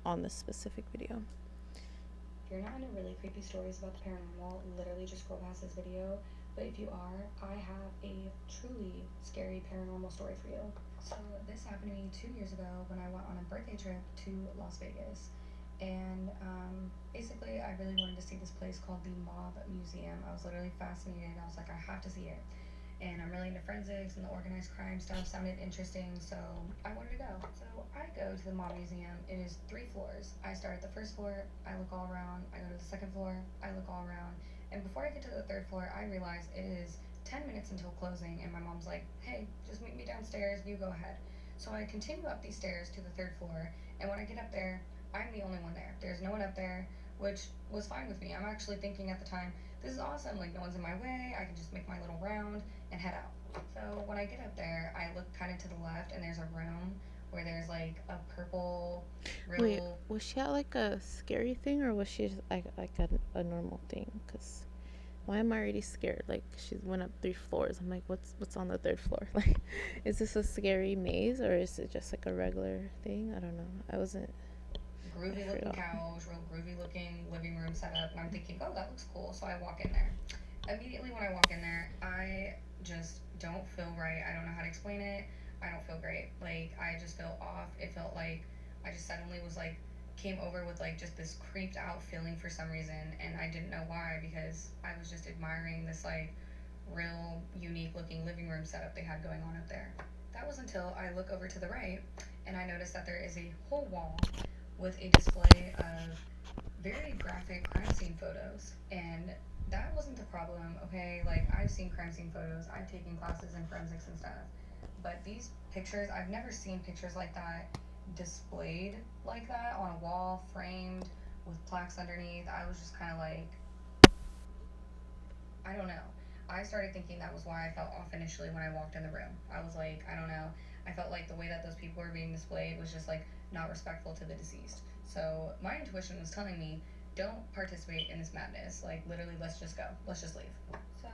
on this specific video. If you're not into really creepy stories about the paranormal, literally just scroll past this video. But if you are, I have a truly scary paranormal story for you. So this happened to me 2 years ago when I went on a birthday trip to Las Vegas. And basically, I really wanted to see this place called the Mob Museum. I was literally fascinated. I was like, I have to see it. And I'm really into forensics, and the organized crime stuff sounded interesting, so I wanted to go. So I go to the Mob Museum. It is 3 floors. I start at the first floor, I look all around. I go to the second floor, I look all around. And before I get to the third floor, I realize it is 10 minutes until closing, and my mom's like, hey, just meet me downstairs, you go ahead. So I continue up these stairs to the third floor, and when I get up there, I'm the only one there. There's no one up there, which was fine with me. I'm actually thinking at the time, this is awesome, like no one's in my way, I can just make my little round and head out. So when I get up there, I look kind of to the left, and there's a room where there's like a purple, Wait, real. was she at like a scary thing or was she just like a normal thing? Cause why am I already scared? Like she went up 3 floors. I'm like, what's on the third floor? Like, is this a scary maze or is it just like a regular thing? I don't know. I wasn't. Groovy I looking forgot. couch, real groovy looking living room setup, and I'm thinking, oh, that looks cool. So I walk in there. Immediately when I walk in there, I just don't feel right. I don't know how to explain it. I don't feel great. Like I just feel off. It felt like I just suddenly was like came over with like just this creeped out feeling for some reason, and I didn't know why, because I was just admiring this like real unique looking living room setup they had going on up there. That was until I look over to the right and I notice that there is a whole wall with a display of very graphic crime scene photos. And that wasn't the problem, okay? Like, I've seen crime scene photos, I've taken classes in forensics and stuff. But these pictures, I've never seen pictures like that displayed like that on a wall, framed with plaques underneath. I was just kind of like, I don't know. I started thinking that was why I felt off initially when I walked in the room. I was like, I don't know. I felt like the way that those people were being displayed was just like not respectful to the deceased. So my intuition was telling me, don't participate in this madness. Like literally, let's just go. Let's just leave. So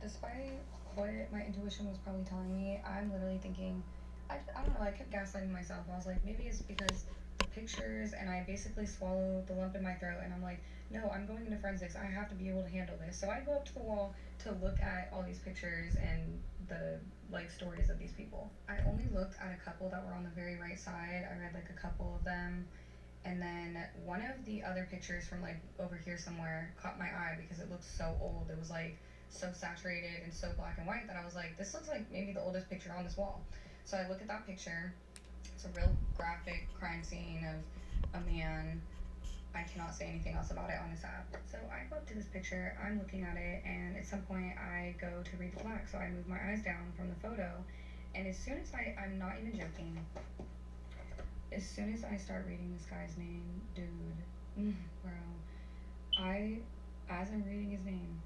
despite what my intuition was probably telling me, I'm literally thinking, I don't know. I kept gaslighting myself. I was like, maybe it's because the pictures, and I basically swallowed the lump in my throat, and I'm like, no, I'm going into forensics. I have to be able to handle this. So I go up to the wall to look at all these pictures and the like stories of these people. I only looked at a couple that were on the very right side. I read like a couple of them. And then one of the other pictures from like over here somewhere caught my eye because it looked so old. It was like so saturated and so black and white that I was like, this looks like maybe the oldest picture on this wall. So I look at that picture. It's a real graphic crime scene of a man. I cannot say anything else about it on this app. So I go up to this picture, I'm looking at it, and at some point I go to read the plaque. So I move my eyes down from the photo, and as soon as I'm not even joking, as soon as I start reading this guy's name, dude, bro, I, as I'm reading his name,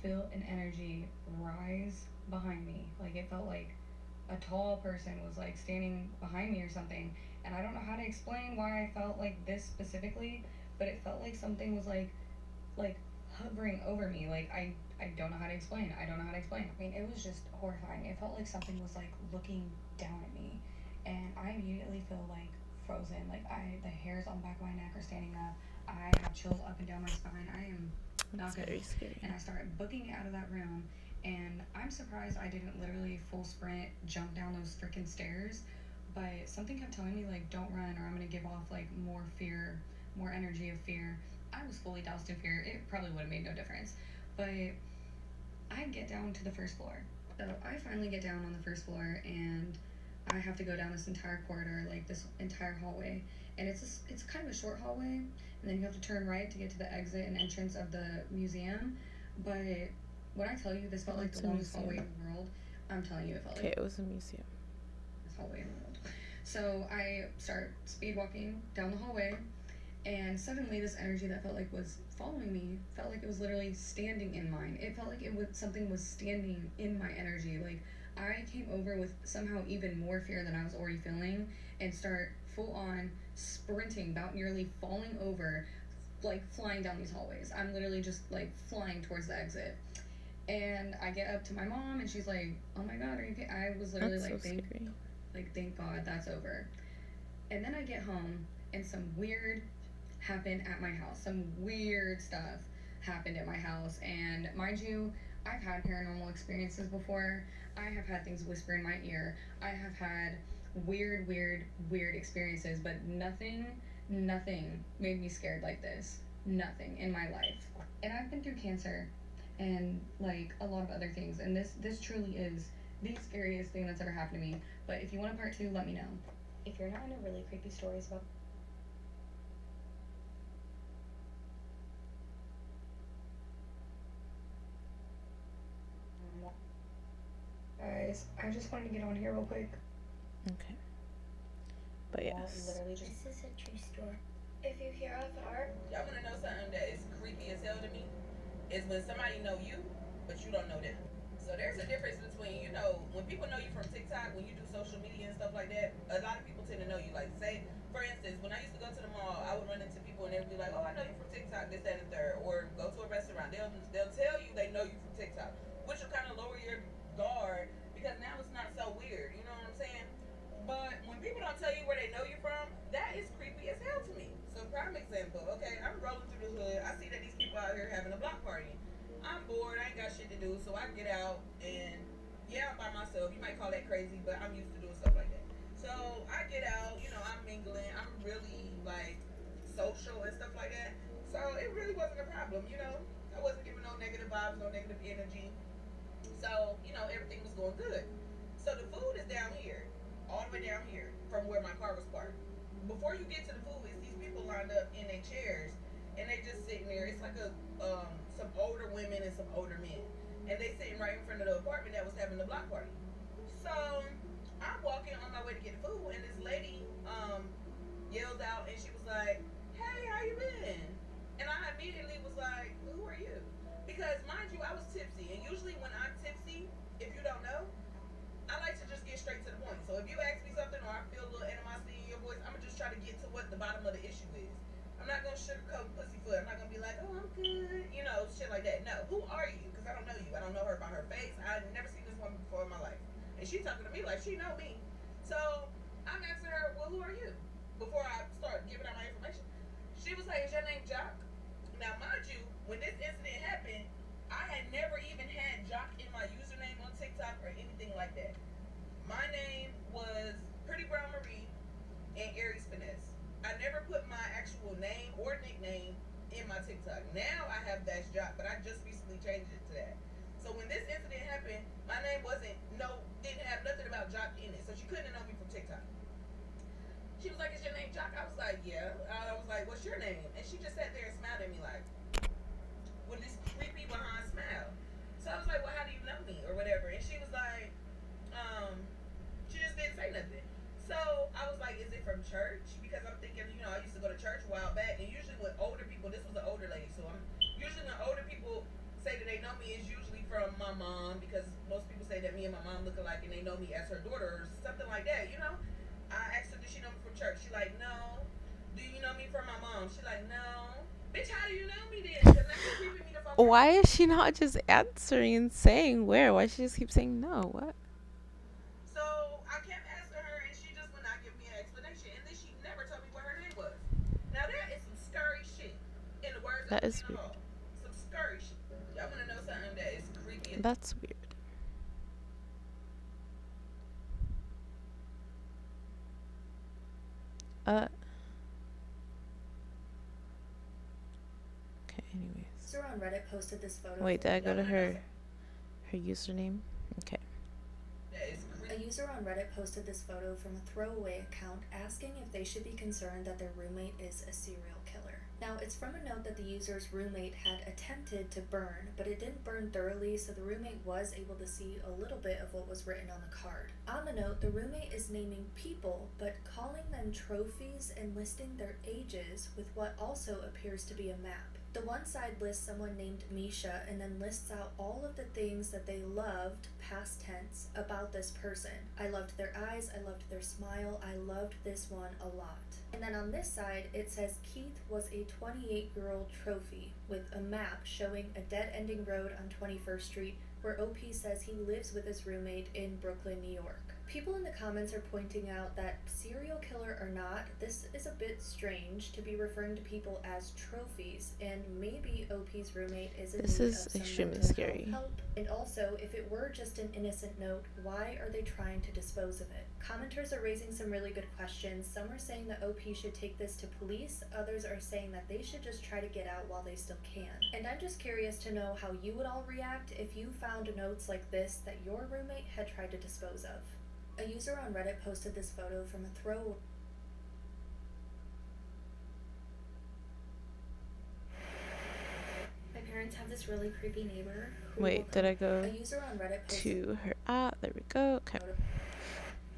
feel an energy rise behind me. Like it felt like a tall person was like standing behind me or something. And I don't know how to explain why I felt like this specifically, but it felt like something was like hovering over me. Like I don't know how to explain. I don't know how to explain. I mean, it was just horrifying. It felt like something was like looking down at me, and I immediately feel like frozen. Like the hairs on the back of my neck are standing up. I have chills up and down my spine. I am That's not good. very scary. And I started booking out of that room, and I'm surprised I didn't literally full sprint jump down those freaking stairs. But something kept telling me like, don't run, or I'm gonna give off like more fear, more energy of fear. I was fully doused in fear. It probably would have made no difference. But I get down to the first floor. So I finally get down on the first floor, and I have to go down this entire corridor, like this entire hallway. And it's kind of a short hallway, and then you have to turn right to get to the exit and entrance of the museum. But when I tell you this felt like It's the a longest museum. hallway in the world, I'm telling you it felt Okay, like it was a museum. this hallway in the world. So I start speed walking down the hallway, and suddenly this energy that felt like was following me felt like it was literally standing in mine. It felt like it was something was standing in my energy. Like I came over with somehow even more fear than I was already feeling, and start full on sprinting, about nearly falling over, like flying down these hallways. I'm literally just like flying towards the exit. And I get up to my mom, and she's like, "Oh my God, are you okay?" I was literally That's so like, scary. thank God that's over." And then I get home, and some weird happened at my house. Some weird stuff happened at my house. And mind you, I've had paranormal experiences before. I have had things whisper in my ear. I have had weird experiences, but nothing made me scared like this. Nothing in my life. And I've been through cancer and like a lot of other things. And this truly is the scariest thing that's ever happened to me. But if you want a part two, let me know. If you're not into really creepy stories about guys, I just wanted to get on here real quick. Okay. But yes. Literally just This is a true story. if you hear of art. Y'all wanna know something that is creepy as hell to me? Is when somebody know you, but you don't know them. So there's a difference between, when people know you from TikTok, when you do social media and stuff like that, a lot of people tend to know you. Like, say, for instance, when I used to go to the mall, I would run into people and they would be like, "Oh, I know you from TikTok, this, that, and the third." Or go to a restaurant, they'll tell you they know you from TikTok, which will kind of lower your guard because now it's not so weird. You know what I'm saying? But when people don't tell you where they know you from, that is creepy as hell to me. So prime example, okay, I'm rolling through the hood. I see that these people out here having a block party. I'm bored, I ain't got shit to do, so I get out and yeah, I'm by myself. You might call that crazy, but I'm used to doing stuff like that. So I get out, I'm mingling, I'm really like social and stuff like that. So it really wasn't a problem. I wasn't giving no negative vibes, no negative energy. So, everything was going good. So the food is down here, all the way down here from where my car was parked. Before you get to the food, it's these people lined up in their chairs and they just sitting there. It's like some older women and some older men. And they sitting right in front of the apartment that was having the block party. So I'm walking on my way to get food and this lady yelled out and she was like, "Hey, how you been?" And I immediately was like, "Who are you?" Because mind you, I was tipsy, and usually when I'm tipsy, if you don't know, I like to just get straight to the point. So if you ask me something or I feel a little animosity in your voice, I'm gonna just try to get to what the bottom of the issue is. I'm not gonna sugarcoat pussyfoot. I'm not gonna be like, "Oh, I'm good," shit like that. No, who are you? Because I don't know you. I don't know her by her face. I've never seen this woman before in my life, and she talking to me like she know me. So I'm asking her, "Well, who are you?" Before I start giving out my information, she was like, "Is your name Jock?" Now, mind you, when this incident happened, I had never even had Jock in my username on TikTok or anything like that. My name was Pretty Brown Marie and Aries Finesse. I never put my actual name or nickname in my TikTok. Now I have Dash Jock, but I just recently changed it to that. So when this incident happened, my name didn't have nothing about Jock in it. So she couldn't have known me from TikTok. She was like, "Is your name Jock?" I was like, "Yeah." I was like, "What's your name?" And she just sat there and smiled at me like, with this creepy behind smile. So I was like, "Well, how do you know me?" or whatever. And she was like, she just didn't say nothing. So I was like, "Is it from church?" Because I'm thinking, I used to go to church a while back, and usually with older people, this was an older lady, so usually when older people say that they know me, it's usually from my mom, because most people say that me and my mom look alike, and they know me as her daughter or something like that. I asked her, "Did she know me from church?" She like, "No." "Do you know me from my mom?" She like, "No." "Bitch, how do you know me then?" Because now you're creeping me the fuck Why is she not just answering and saying where? Why does she just keep saying no? What? So I kept asking her, and she just would not give me an explanation. And then she never told me what her name was. Now that is some scurry shit. In the words of That is Tina weird. Hall, some scurry shit. Y'all want to know something that is creepy? That's weird. Uh. Okay. Anyways. User on Reddit posted this photo. Wait, did I go to her username? Okay. A user on Reddit posted this photo from a throwaway account asking if they should be concerned that their roommate is a serial killer. Now, it's from a note that the user's roommate had attempted to burn, but it didn't burn thoroughly, so the roommate was able to see a little bit of what was written on the card. On the note, the roommate is naming people, but calling them trophies and listing their ages with what also appears to be a map. The one side lists someone named Misha and then lists out all of the things that they loved, past tense, about this person. I loved their eyes, I loved their smile, I loved this one a lot. And then on this side, it says Keith was a 28-year-old trophy with a map showing a dead-ending road on 21st Street where OP says he lives with his roommate in Brooklyn, New York. People in the comments are pointing out that serial killer or not, this is a bit strange to be referring to people as trophies, and maybe OP's roommate is in This need is of some extremely mental scary. help. And also, if it were just an innocent note, why are they trying to dispose of it? Commenters are raising some really good questions. Some are saying that OP should take this to police, others are saying that they should just try to get out while they still can. And I'm just curious to know how you would all react if you found notes like this that your roommate had tried to dispose of. A user on Reddit posted this photo from a throwaway. My parents have this really creepy neighbor who Wait, did I go a user on Reddit to her app? There we go. Okay.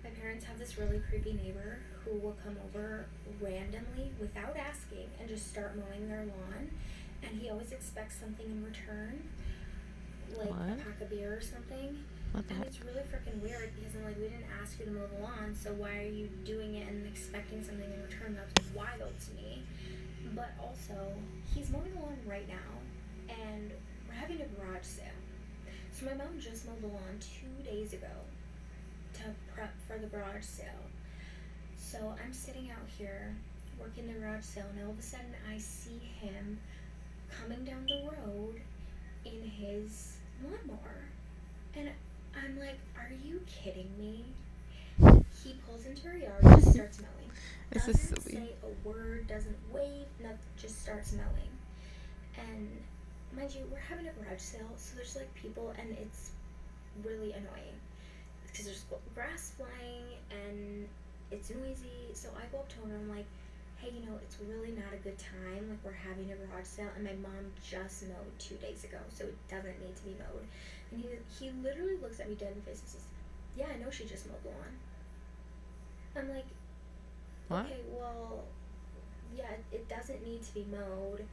My parents have this really creepy neighbor who will come over randomly without asking and just start mowing their lawn, and he always expects something in return, like What? a pack of beer or something. What the And heck? it's really freaking weird because I'm like, we didn't ask you to mow the lawn, so why are you doing it and expecting something in return? That's wild to me. But also, he's mowing the lawn right now, and we're having a garage sale. So my mom just mowed the lawn 2 days ago to prep for the garage sale. So I'm sitting out here working the garage sale, and all of a sudden I see him coming down the road in his lawnmower. And I'm like, are you kidding me? He pulls into our yard and just starts mowing. This is Doesn't silly. say a word, doesn't wave, nothing, just starts mowing. And mind you, we're having a garage sale, so there's like people, and it's really annoying because there's grass flying and it's noisy. So I go up to him and I'm like, hey, you know, it's really not a good time. Like, we're having a garage sale, and my mom just mowed 2 days ago, so it doesn't need to be mowed. And he literally looks at me dead in the face and says, yeah, I know she just mowed the lawn. I'm like, What? okay, well, yeah, it doesn't need to be mowed.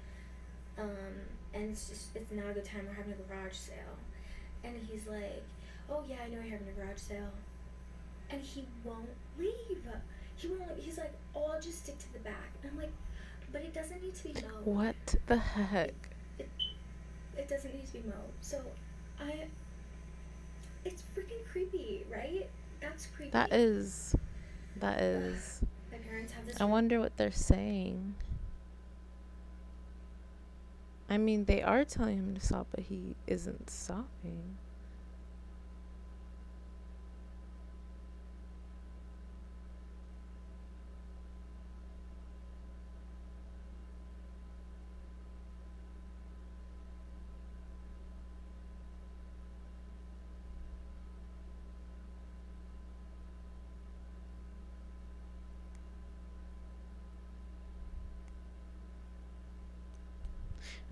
And it's not a good time. We're having a garage sale. And he's like, oh yeah, I know you're having a garage sale. And he won't leave. He won't leave. He's like, oh, I'll just stick to the back. And I'm like, but it doesn't need to be mowed. What the heck? It doesn't need to be mowed. So it's freaking creepy, right? That's creepy. That is. My parents have this. I wonder what they're saying. I mean, they are telling him to stop, but he isn't stopping.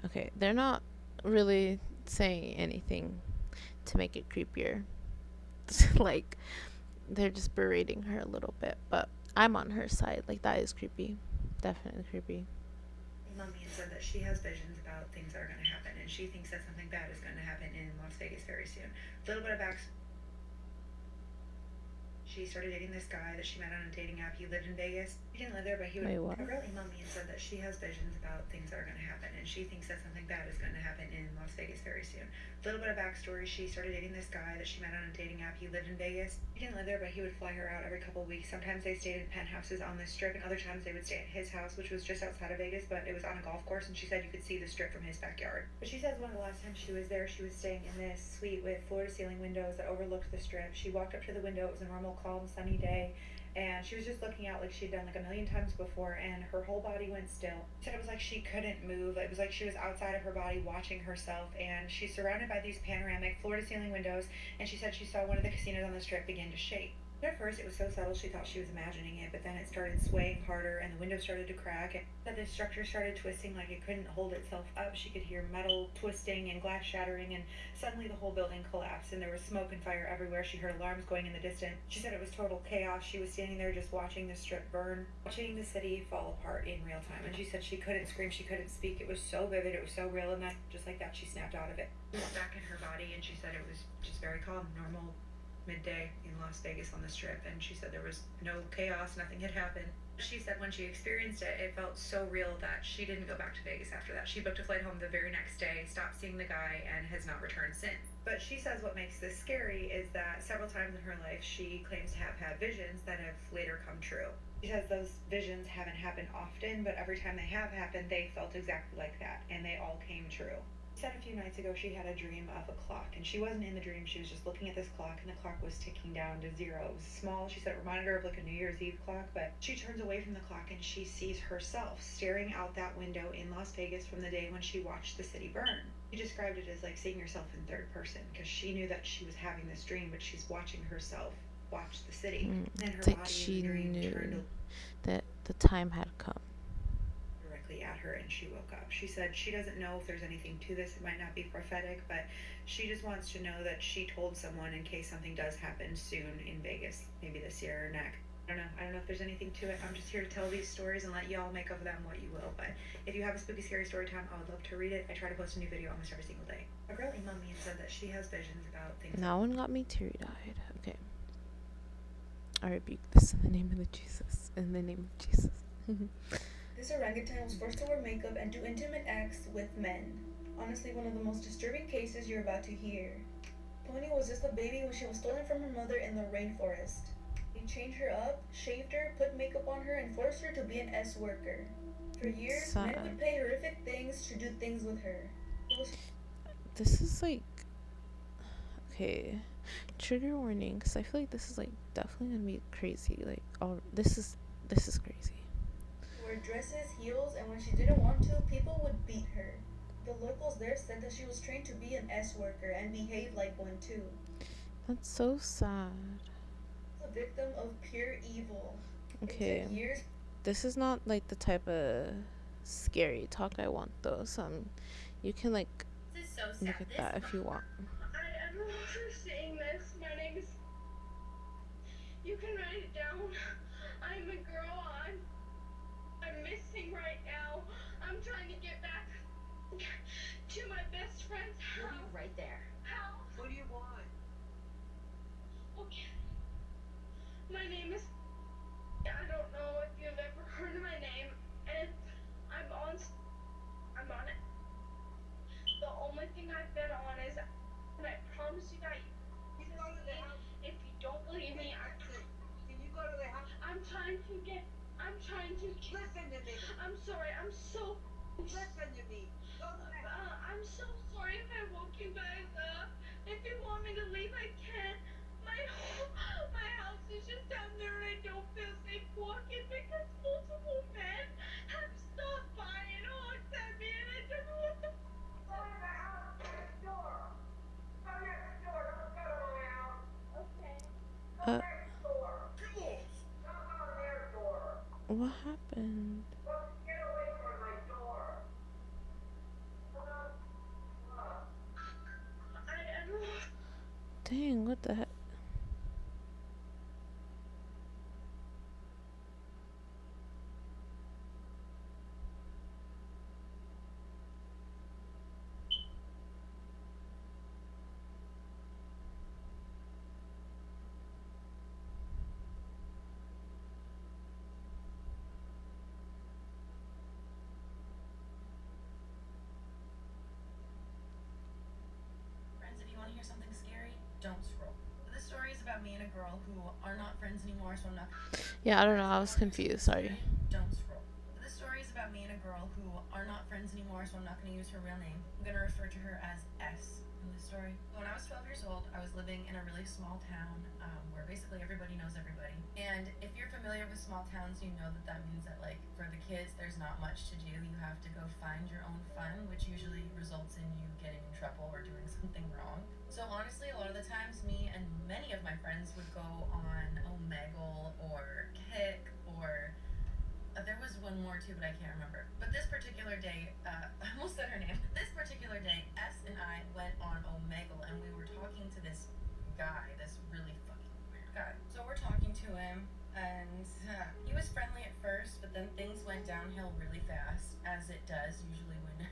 Okay, they're not really saying anything to make it creepier. Like, they're just berating her a little bit, but I'm on her side. Like, that is creepy. Definitely creepy. Mummy and said that she has visions about things that are going to happen, and she thinks that something bad is going to happen in Las Vegas very soon. A little bit of back. She she started dating this guy that she met on a dating app. He lived in Vegas. He didn't live there, but he would. Wait, what? A girl emailed me and said that she has visions about things that are going to happen, and she thinks that something bad is going to happen in Las Vegas very soon. A little bit of backstory: she started dating this guy that she met on a dating app. He lived in Vegas. He didn't live there, but he would fly her out every couple of weeks. Sometimes they stayed in penthouses on the strip, and other times they would stay at his house, which was just outside of Vegas, but it was on a golf course, and she said you could see the strip from his backyard. But she says one of the last times she was there, she was staying in this suite with floor-to-ceiling windows that overlooked the strip. She walked up to the window. It was a normal, calm, sunny day, and she was just looking out like she'd done like a million times before, and her whole body went still. She said it was like she couldn't move. It was like she was outside of her body watching herself, and she's surrounded by these panoramic floor-to-ceiling windows, and she said she saw one of the casinos on the strip begin to shake. At first, it was so subtle she thought she was imagining it, but then it started swaying harder, and the window started to crack, and that the structure started twisting like it couldn't hold itself up. She could hear metal twisting and glass shattering, and suddenly the whole building collapsed, and there was smoke and fire everywhere. She heard alarms going in the distance. She said it was total chaos. She was standing there just watching the strip burn, watching the city fall apart in real time, and she said she couldn't scream, she couldn't speak. It was so vivid, it was so real, and then just like that, she snapped out of it. She was back in her body, and she said it was just very calm, normal midday in Las Vegas on the strip, and she said there was no chaos, nothing had happened. She said when she experienced it, it felt so real that she didn't go back to Vegas after that. She booked a flight home the very next day, stopped seeing the guy, and has not returned since. But she says what makes this scary is that several times in her life she claims to have had visions that have later come true. She says those visions haven't happened often, but every time they have happened, they felt exactly like that, and they all came true. She said a few nights ago she had a dream of a clock, and she wasn't in the dream, she was just looking at this clock, and the clock was ticking down to zero. It was small. She said it reminded her of like a New Year's Eve clock, but she turns away from the clock and she sees herself staring out that window in Las Vegas from the day when she watched the city burn. She described it as like seeing herself in third person, because she knew that she was having this dream, but she's watching herself watch the city. And her It's like body she in the dream knew turned that the time had come. directly at her, and she woke up. She said she doesn't know if there's anything to this. It might not be prophetic, but she just wants to know that she told someone in case something does happen soon in Vegas, maybe this year or next. I don't know if there's anything to it. I'm just here to tell these stories and let y'all make of them what you will. But if you have a spooky, scary story time, I would love to read it. I try to post a new video almost every single day. A girl emailed me and said that she has visions about things. That one got me teary-eyed. Okay. I rebuke this in the name of the Jesus. In the name of Jesus. This orangutan was forced to wear makeup and do intimate acts with men. Honestly, one of the most disturbing cases you're about to hear. Pony was just a baby when she was stolen from her mother in the rainforest. They changed her up, shaved her, put makeup on her, and forced her to be an S-worker. For years, men would pay horrific things to do things with her. This is like... Okay. Trigger warning, because I feel like this is like definitely gonna be crazy. Like, oh, this is crazy. Wore dresses, heels, and when she didn't want to, people would beat her. The locals there said that she was trained to be an S-worker and behave like one too. That's so sad. A victim of pure evil. Okay. It took years. This is not like the type of scary talk I want though, so you can like look at that if you want. I am overseeing this. My name is... You can write it down. I'm a girl. I'm missing right now. I'm trying to get back to my best friend's house. What are you right there? House. What do you want? Okay. My name is... I don't know if you've ever heard of my name, and I'm on it. The only thing I've been on is, and I promise you that You go to the house. if you don't believe me, Can you go to the house? I'm trying to Listen to me. I'm sorry, I'm so... Listen to me. Go to the house. I'm so sorry if I woke you guys up. If you want me to leave, I can. My house is just down there and I don't feel safe walking because multiple men have stopped by and honked at me and I don't know what the... Go to the house next door. Go next door. Don't go to my house. Okay. Go next door. Come on. Don't go to their door. What happened? Don't get away from my door. Come on. Dang, what the heck? girl who are not friends anymore, so I'm not. Yeah, I don't know. I was confused. Sorry. Don't scroll. This story is about me and a girl who are not friends anymore, so I'm not going to use her real name. I'm going to refer to her as S in this story. When I was 12 years old, I was living in a really small town where basically everybody knows everybody. And if you're familiar with small towns, you know that that means that, like, for the kids, there's not much to do. You have to go find your own fun, which usually results in you getting in trouble or doing something wrong. So honestly, a lot of the times, me and many of my friends would go on Omegle or Kick or there was one more too, but I can't remember. But this particular day, I almost said her name. This particular day, S and I went on Omegle and we were talking to this guy, this really fucking weird guy. So we're talking to him and he was friendly at first, but then things went downhill really fast, as it does usually when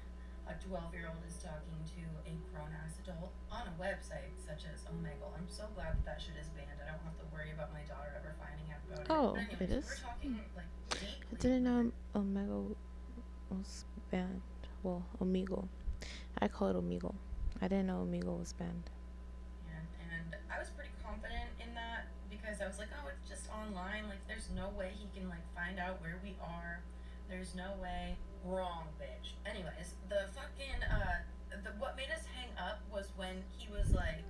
a 12-year-old is talking to a grown-ass adult on a website such as Omegle. I'm so glad that that shit is banned. I don't have to worry about my daughter ever finding out about it. Oh, But anyways, it we is? were talking like deeply. I didn't know Omegle was banned. Well, Omegle. I call it Omegle. I didn't know Omegle was banned. And I was pretty confident in that because I was like, oh, it's just online. Like, there's no way he can like find out where we are. There's no way. Wrong, bitch. Anyways, the fucking what made us hang up was when he was like,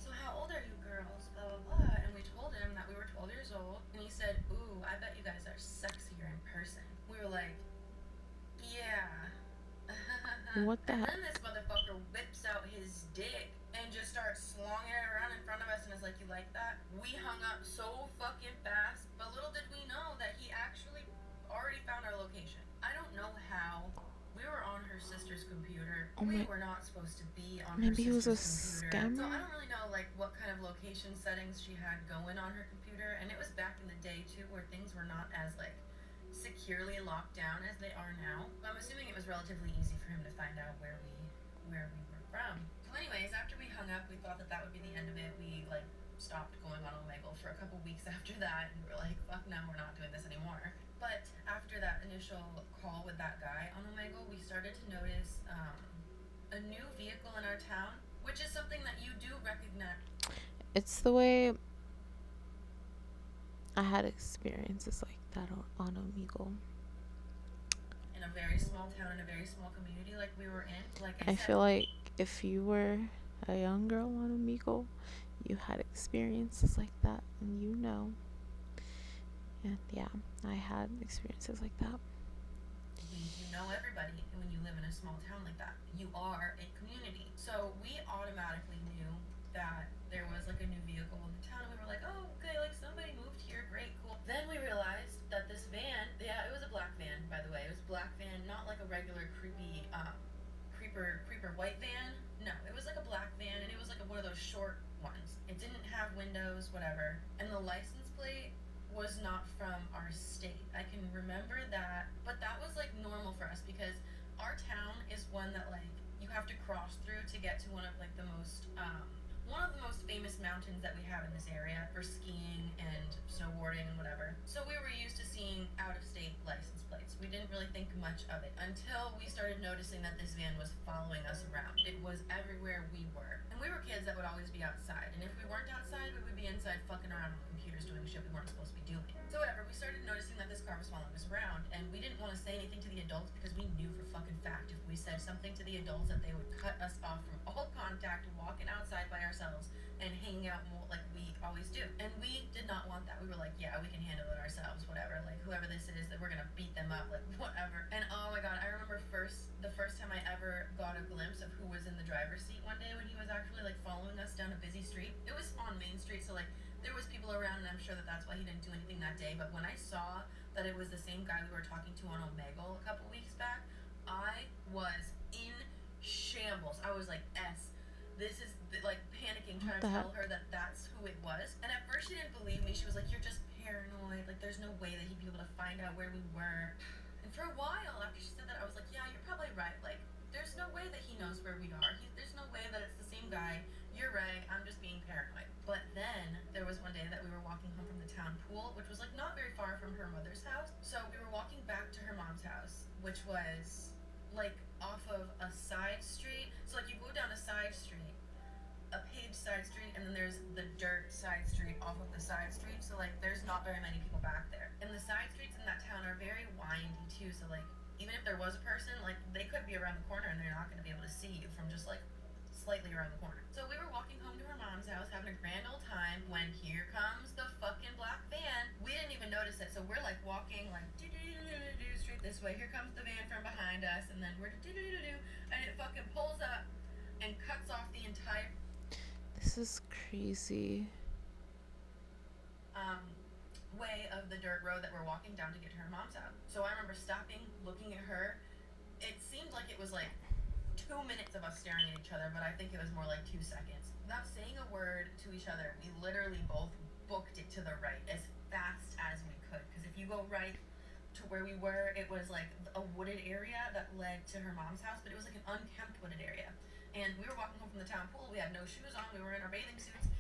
so how old are you girls? Blah blah blah. And we told him that we were 12 years old, and he said, ooh, I bet you guys are sexier in person. We were like, yeah. What the And heck? then this motherfucker whips out his dick and just starts slonging it around in front of us and is like, you like that? We hung up so fucking fast, but little did we know that he actually already found our location. I don't know how. We were on her sister's computer. Oh We my- were not supposed to be on Maybe he her was a sister's computer. So I scammer? don't really know like what kind of location settings she had going on her computer. And it was back in the day too where things were not as like securely locked down as they are now. I'm assuming it was relatively easy for him to find out where we were from. So anyways, after we hung up, we thought that that would be the end of it. We like stopped going on Omegle for a couple weeks after that, and we were like, fuck no, we're not doing this anymore. But after that initial call with that guy on Omegle, we started to notice a new vehicle in our town, which is something that you do recognize. It's the way I had experiences like that on Omegle. In a very small town, in a very small community like we were in. Like I feel like if you were a young girl on Omegle, you had experiences like that, and you know. And yeah, I had experiences like that. You know everybody when you live in a small town like that. You are a community. So we automatically knew that there was like a new vehicle in the town, and we were like, oh, okay, like somebody moved here, great, cool. Then we realized that this van, yeah, it was a black van, by the way. It was a black van, not like a regular creepy creeper white van. No, it was like a black van, and it was like one of those short ones. It didn't have windows, whatever. And the license plate was not from our state. I can remember that, but that was like normal for us because our town is one that like you have to cross through to get to one of the most famous mountains that we have in this area for skiing and snowboarding and whatever. So we were used to seeing out of state license plates. We didn't really think much of it until we started noticing that this van was following us around. It was everywhere we were. And we were kids that would always be outside. And if we weren't outside, we would be inside fucking around on computers doing shit we weren't supposed to be doing. So whatever, we started noticing that this car was following us around, and we didn't want to say anything to the adults because we knew for fucking fact if we said something to the adults that they would cut us off from all contact walking outside by ourselves and hanging out more like we always do. And we did not want that. We were like, yeah, we can handle it ourselves, whatever. Like whoever this is, that we're gonna beat them up, like whatever. And oh my god, I remember the first time I ever got a glimpse of who was in the driver's seat one day when he was actually like following us down a busy street. It was on Main Street, so like there was people around, and I'm sure that that's why he didn't do anything that day. But when I saw that it was the same guy we were talking to on Omegle a couple weeks back, I was in shambles. I was like, this is like panicking, trying to tell her that that's who it was. And at first she didn't believe me. She was like, you're just paranoid. Like there's no way that he'd be able to find out where we were. And for a while after she said that, I was like, yeah, you're probably right. Like there's no way that he knows where we are. There's no way that it's the same guy. You're right. I'm just being paranoid. But then there was one day that we were walking home from the town pool, which was like not very far from her mother's house. So we were walking back to her mom's house, which was like off of a side street. So like you go down a side street, a paved side street, and then there's the dirt side street off of the side street, so like there's not very many people back there. And the side streets in that town are very windy too, so like even if there was a person, like they could be around the corner and they're not going to be able to see you from just like slightly around the corner. So we were walking home to her mom's house having a grand old time when here comes the fucking black van. We didn't even notice it, so we're like walking like do do do do do straight this way. Here comes the van from behind us, and then we're do do do do, and it fucking pulls up and cuts off the entire This is crazy. um, way of the dirt road that we're walking down to get to her mom's house. So I remember stopping, looking at her. It seemed like it was like 2 minutes of us staring at each other, but I think it was more like 2 seconds. Without saying a word to each other, we literally both booked it to the right as fast as we could. Because if you go right to where we were, it was like a wooded area that led to her mom's house, but it was like an unkempt wooded area. And we were walking home from the town pool. We had no shoes on. We were in our bathing suits.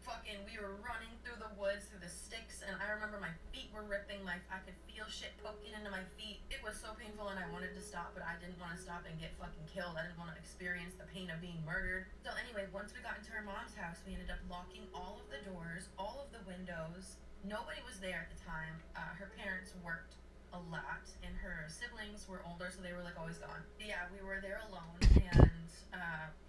Fucking, we were running through the woods, through the sticks, and I remember my feet were ripping. I could feel shit poking into my feet. It was so painful, and I wanted to stop, but I didn't want to stop and get fucking killed. I didn't want to experience the pain of being murdered. So anyway, once we got into her mom's house, we ended up locking all of the doors, all of the windows. Nobody was there at the time. Her parents worked a lot, and her siblings were older, so they were like always gone. Yeah, we were there alone, and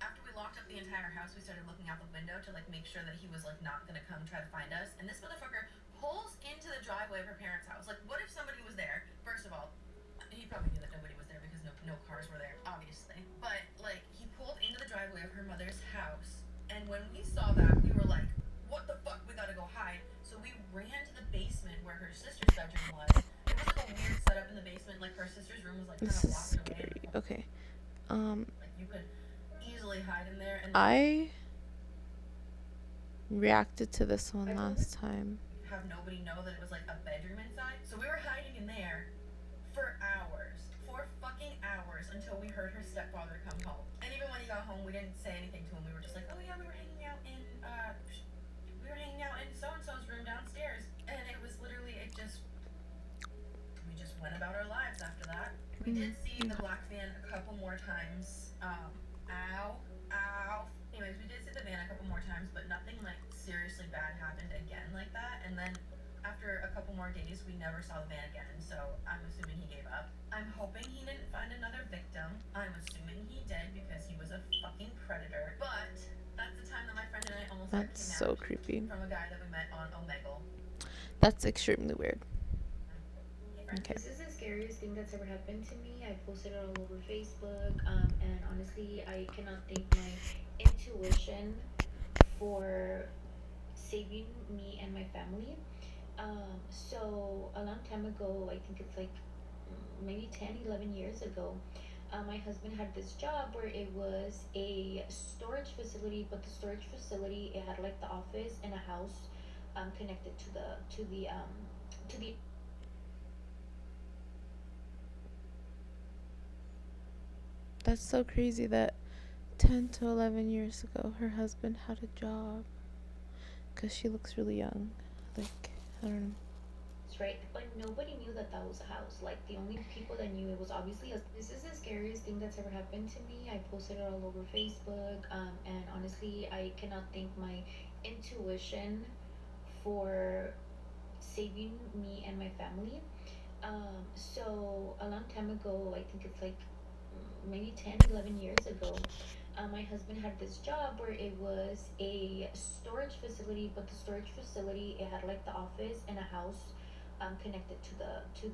after we locked up the entire house, we started looking out the window to like make sure that he was like not gonna come try to find us. And this motherfucker pulls into the driveway of her parents' house. Like, what if somebody was there? First of all, he probably knew that nobody was there because no cars were there, obviously. But like, he pulled into the driveway of her mother's house, and when we saw that, we were like, "What the fuck? We gotta go hide." So we ran to the basement where her sister's bedroom was. It was like a weird setup in the basement. Like her sister's room was like kind This of is locked away. scary. Okay. Like you could easily hide in there. And I reacted to this one last time. have nobody know that it was like a bedroom inside. So we were hiding in there for hours, for fucking hours, until we heard her stepfather come home. And even when he got home, we didn't say anything to him. We were just like, "Oh yeah, we were hanging out in so and so's room downstairs." And it was literally, we just went about our lives after that. We did see the black van a couple more times. Ow, ow. Anyways, we did see the van a couple more times, but nothing like seriously bad happened again like that. And then after a couple more days, we never saw the van again, so I'm assuming he gave up. I'm hoping he didn't find another victim. I'm assuming he did because he was a fucking predator. But that's the time that my friend and I almost got That's so kidnapped creepy. from a guy that we met on Omegle. That's extremely weird. Okay. This is the scariest thing that's ever happened to me. I posted it all over Facebook, and honestly, I cannot thank my intuition for saving me and my family. So a long time ago, I think it's like maybe 10, 11 years ago, my husband had this job where it was a storage facility, but the storage facility, it had like the office and a house connected to the That's so crazy that 10 to 11 years ago her husband had a job. Because she looks really young. Like, I don't know. right? But nobody knew that that was a house. Like the only people that knew it was obviously us. This is the scariest thing that's ever happened to me. I posted it all over Facebook, and honestly, I cannot thank my intuition for saving me and my family. So a long time ago, I think it's like maybe 10, 11 years ago, my husband had this job where it was a storage facility, but the storage facility, it had like the office and a house connected to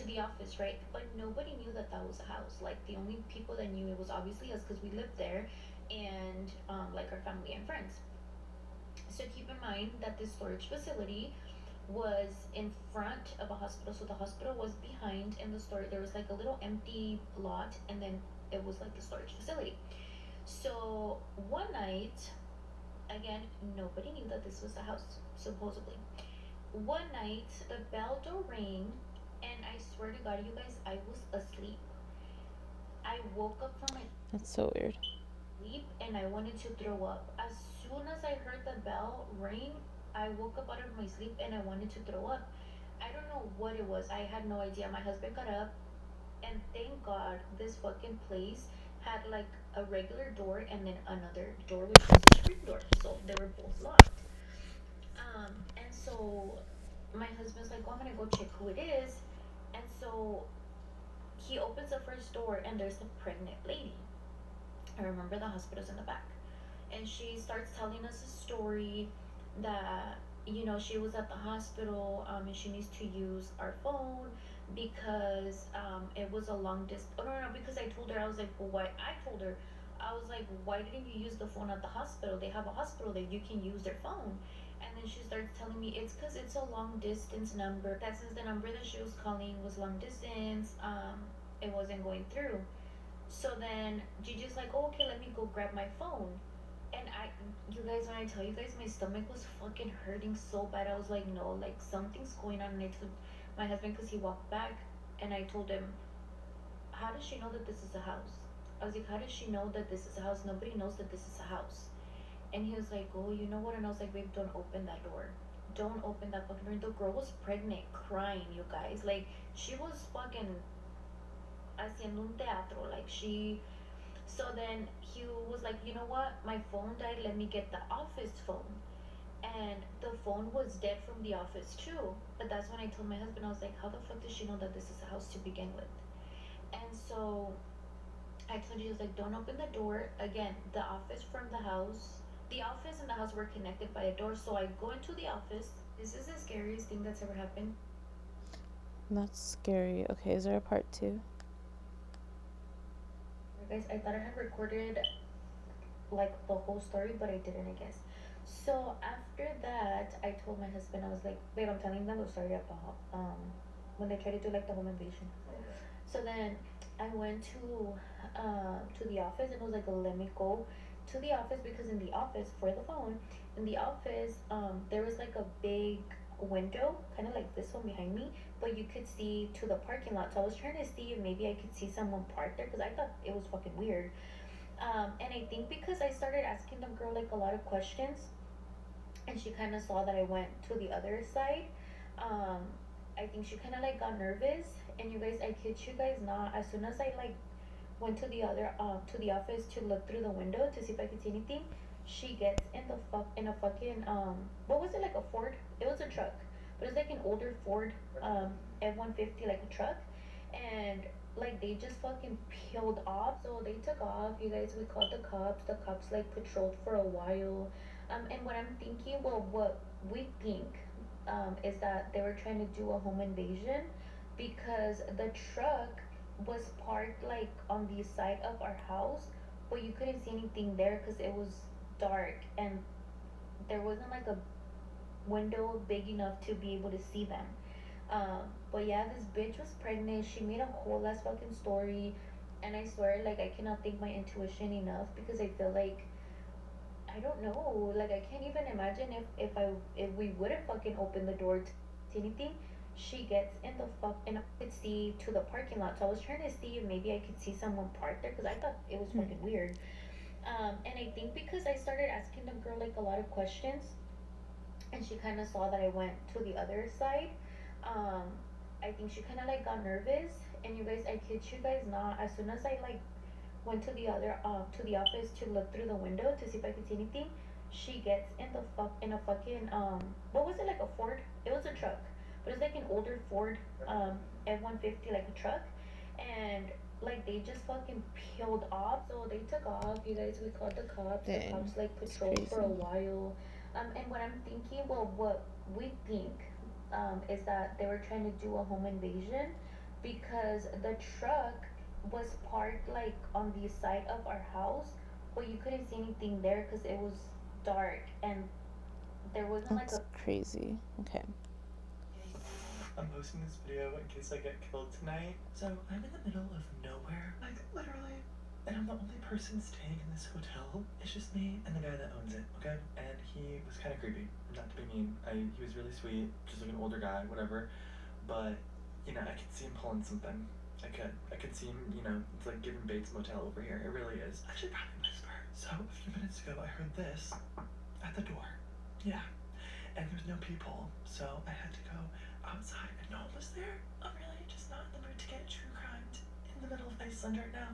the office, right? But nobody knew that that was a house. Like the only people that knew it was obviously us because we lived there, and like our family and friends. So keep in mind that this storage facility was in front of a hospital. So the hospital was behind, and the store there was like a little empty lot, and then it was like the storage facility. So one night, again, nobody knew that this was the house, supposedly. One night, the bell door rang, and I swear to God, you guys, I was asleep. I woke up from my That's so weird. sleep and I wanted to throw up. As soon as I heard the bell ring, I woke up out of my sleep and I wanted to throw up. I don't know what it was. I had no idea. My husband got up, and thank God this fucking place had like a regular door and then another door which was a screen door. So they were both locked. And so my husband's like, oh, I'm gonna go check who it is. And so he opens the first door and there's a pregnant lady. I remember the hospital's in the back. And she starts telling us a story that, she was at the hospital, and she needs to use our phone because it was a long distance. Oh, no, no, because I told her, I was like, well, why? I told her, I was like, why didn't you use the phone at the hospital? They have a hospital that you can use their phone. And then she starts telling me it's because it's a long distance number. That since the number that she was calling was long distance, it wasn't going through. So then Gigi's like, oh, okay, let me go grab my phone. And you guys, when I tell you guys, my stomach was fucking hurting so bad. I was like, no, like something's going on. And I told my husband, because he walked back, and I told him, how does she know that this is a house? I was like, how does she know that this is a house? Nobody knows that this is a house. And he was like, oh, you know what? And I was like, babe, don't open that door. Don't open that fucking door. The girl was pregnant, crying, you guys. Like, she was fucking haciendo un teatro. Like, so then he was like, you know what? My phone died. Let me get the office phone. And the phone was dead from the office too. But that's when I told my husband, I was like, how the fuck does she know that this is a house to begin with? And so I told you, I was like, don't open the door. Again, the office and the house were connected by a door. So I go into the office. This is the scariest thing that's ever happened. That's scary. Okay, is there a part two? Guys, I thought I had recorded like the whole story, but I didn't, I guess. So after that, I told my husband, I was like, babe, I'm telling them the story about when they tried to do like the home invasion. So then I went to the office and was like, let me go to the office because in the office for the phone, in the office, there was like a big window, kind of like this one behind me, but you could see to the parking lot. So I was trying to see if maybe I could see someone parked there because I thought it was fucking weird. And I think because I started asking the girl like a lot of questions, and she kind of saw that I went to the other side. Um, I think she kind of like got nervous. And you guys, I kid you guys not. As soon as I like went to the office to look through the window to see if I could see anything, she gets in a fucking what was it, like a Ford? It was a truck, but it's like an older Ford F-150, like a truck, and like they just fucking peeled off. So they took off. You guys, we called the cops. The cops like patrolled for a while. And what I'm thinking, well, what we think, is that they were trying to do a home invasion because the truck was parked like on the side of our house, but you couldn't see anything there because it was dark and there wasn't like a window big enough to be able to see them. But yeah, this bitch was pregnant. She made a whole ass fucking story, and I swear, like, I cannot thank my intuition enough because I feel like I don't know. Like I can't even imagine if we wouldn't fucking open the door to anything. She gets in the fuck and I could see to the parking lot. So I was trying to see if maybe I could see someone parked there because I thought it was fucking weird. And I think because I started asking the girl like a lot of questions, and she kind of saw that I went to the other side. Um, I think she kind of like got nervous. And you guys, I kid you guys not. As soon as I like went to the office to look through the window to see if I could see anything. She gets in a fucking what was it, like a Ford? It was a truck, but it's like an older Ford F-150, like a truck, and like they just fucking peeled off. So they took off. You guys, we called the cops. The Dang, cops like it's patrolled for a crazy. while. And what I'm thinking, well, what we think, is that they were trying to do a home invasion because the truck was parked like on the side of our house, but you couldn't see anything there because it was dark and there wasn't like That's a crazy. Okay. I'm posting this video in case I get killed tonight. So I'm in the middle of nowhere, like literally, and I'm the only person staying in this hotel. It's just me and the guy that owns it, okay? And he was kind of creepy, not to be mean. He was really sweet, just like an older guy, whatever. But I could see him pulling something. I could see him. It's like giving Bates Motel over here. It really is. I should probably whisper. So a few minutes ago, I heard this at the door. Yeah, and there's no people, so I had to go outside and no one was there. I'm really just not in the mood to get true crimed in the middle of Iceland right now.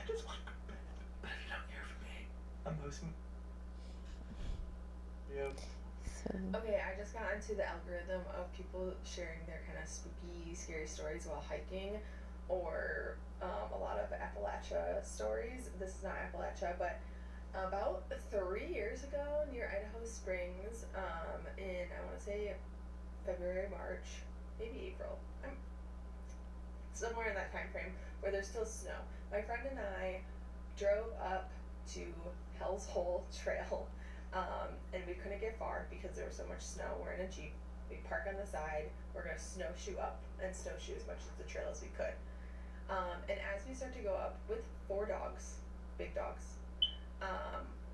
I just want to go to bed. But if you don't hear from me, I'm posting. Yeah. Okay, I just got into the algorithm of people sharing their kind of spooky, scary stories while hiking, or a lot of Appalachia stories. This is not Appalachia, but about 3 years ago near Idaho Springs, in, I want to say, February, March, maybe April. Somewhere in that time frame where there's still snow. My friend and I drove up to Hell's Hole Trail, and we couldn't get far because there was so much snow. We're in a Jeep. We park on the side. We're gonna snowshoe up and snowshoe as much of the trail as we could. And as we start to go up with 4 dogs, big dogs,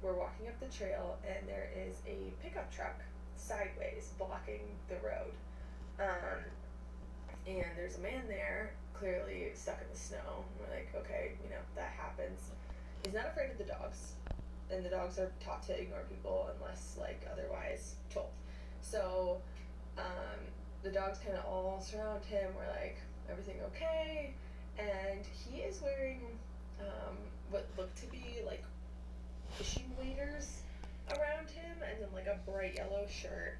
we're walking up the trail, and there is a pickup truck sideways blocking the road. And there's a man there, clearly stuck in the snow. We're like, okay, that happens. He's not afraid of the dogs, and the dogs are taught to ignore people unless, otherwise told. So, the dogs kind of all surround him. We're like, everything okay? And he is wearing, what looked to be, fishing waders around him, and then, a bright yellow shirt.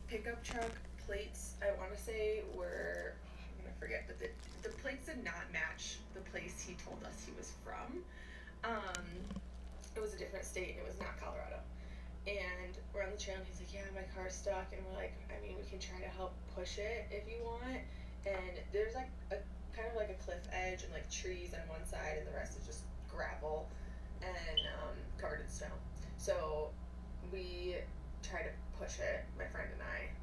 Pickup truck plates, I want to say, were, I'm going to forget, but the plates did not match the place he told us he was from. It was a different state, and it was not Colorado. And we're on the trail, and he's like, yeah, my car's stuck. And we're like, I mean, we can try to help push it if you want. And there's, a kind of like a cliff edge and, trees on one side, and the rest is just gravel and covered in snow. So we tried to push it, my friend and I.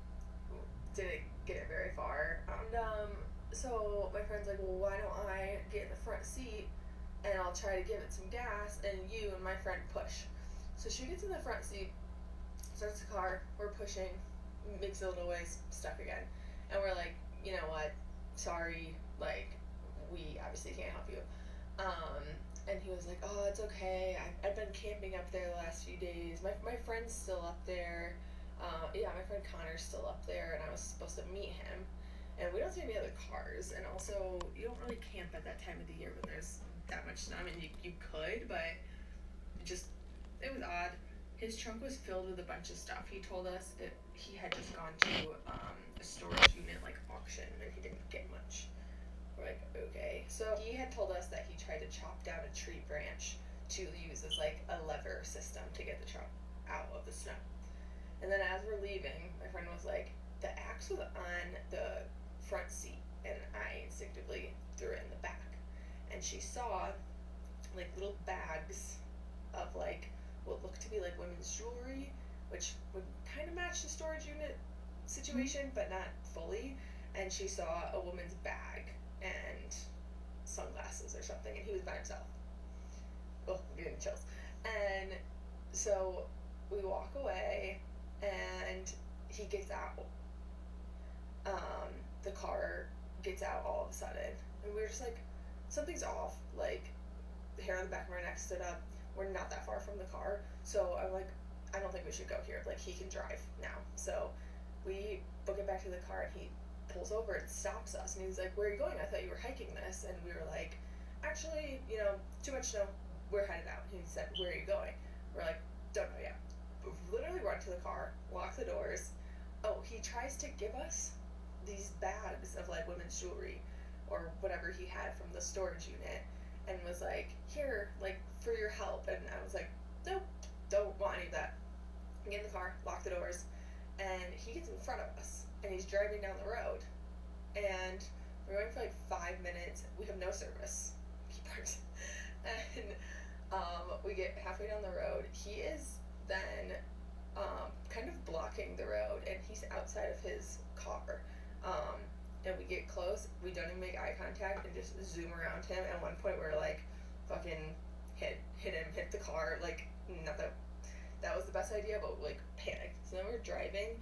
Didn't get it very far. And so my friend's like, well, why don't I get in the front seat and I'll try to give it some gas, and you and my friend push. So she gets in the front seat, starts the car, we're pushing, makes a little ways, stuck again. And we're like, you know what, sorry, we obviously can't help you. And he was like, oh, it's okay, I've been camping up there the last few days. My friend's still up there. My friend Connor's still up there, and I was supposed to meet him. And we don't see any other cars, and also, you don't really camp at that time of the year when there's that much snow. I mean, you could, but it was odd. His trunk was filled with a bunch of stuff. He told us he had just gone to a storage unit, auction, and he didn't get much. We're like, okay. So he had told us that he tried to chop down a tree branch to use as, a lever system to get the truck out of the snow. And then as we're leaving, my friend was like, the axe was on the front seat, and I instinctively threw it in the back. And she saw, little bags of, what looked to be women's jewelry, which would kind of match the storage unit situation, but not fully. And she saw a woman's bag and sunglasses or something, and he was by himself. Oh, I'm getting chills. And so we walk away, and he gets out. The car gets out all of a sudden, and we were just like, something's off. The hair on the back of our neck stood up. We're not that far from the car, so I'm like, I don't think we should go here. He can drive now. So we book it back to the car, and he pulls over and stops us, and he's like, where are you going? I thought you were hiking this. And we were like, actually, too much snow, we're headed out. And he said, where are you going? We're like, don't know yet. Literally run to the car, lock the doors. Oh, he tries to give us these bags of women's jewelry or whatever he had from the storage unit, and was like, here, for your help. And I was like, nope, don't want any of that. We get in the car, lock the doors, and he gets in front of us, and he's driving down the road, and we're going for 5 minutes. We have no service. He parks, and we get halfway down the road. He is then kind of blocking the road, and he's outside of his car. And we get close, we don't even make eye contact, and just zoom around him. At one point we're fucking hit him, hit the car. Not that was the best idea, but panicked. So then we're driving,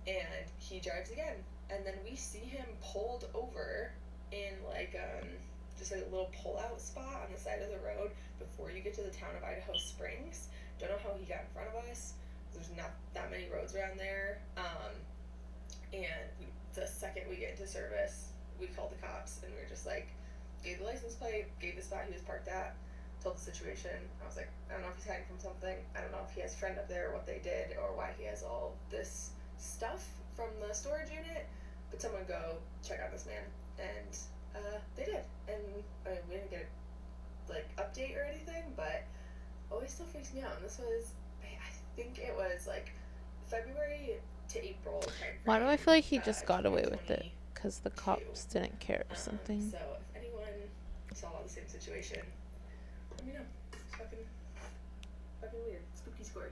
and he drives again, and then we see him pulled over in just a little pull-out spot on the side of the road before you get to the town of Idaho Springs. Don't know how he got in front of us. There's not that many roads around there. And the second we get into service, we called the cops, and we were just gave the license plate, gave the spot he was parked at, told the situation. I was like, I don't know if he's hiding from something. I don't know if he has a friend up there, what they did, or why he has all this stuff from the storage unit. But someone go check out this man, and they did. And I mean, we didn't get like update or anything, but always still freaks me out. And this was, I think it was like February to April timeframe. Why do I feel like he just got away with it? Because the cops didn't care or something. So if anyone saw the same situation, let me know. It's fucking weird. Spooky story.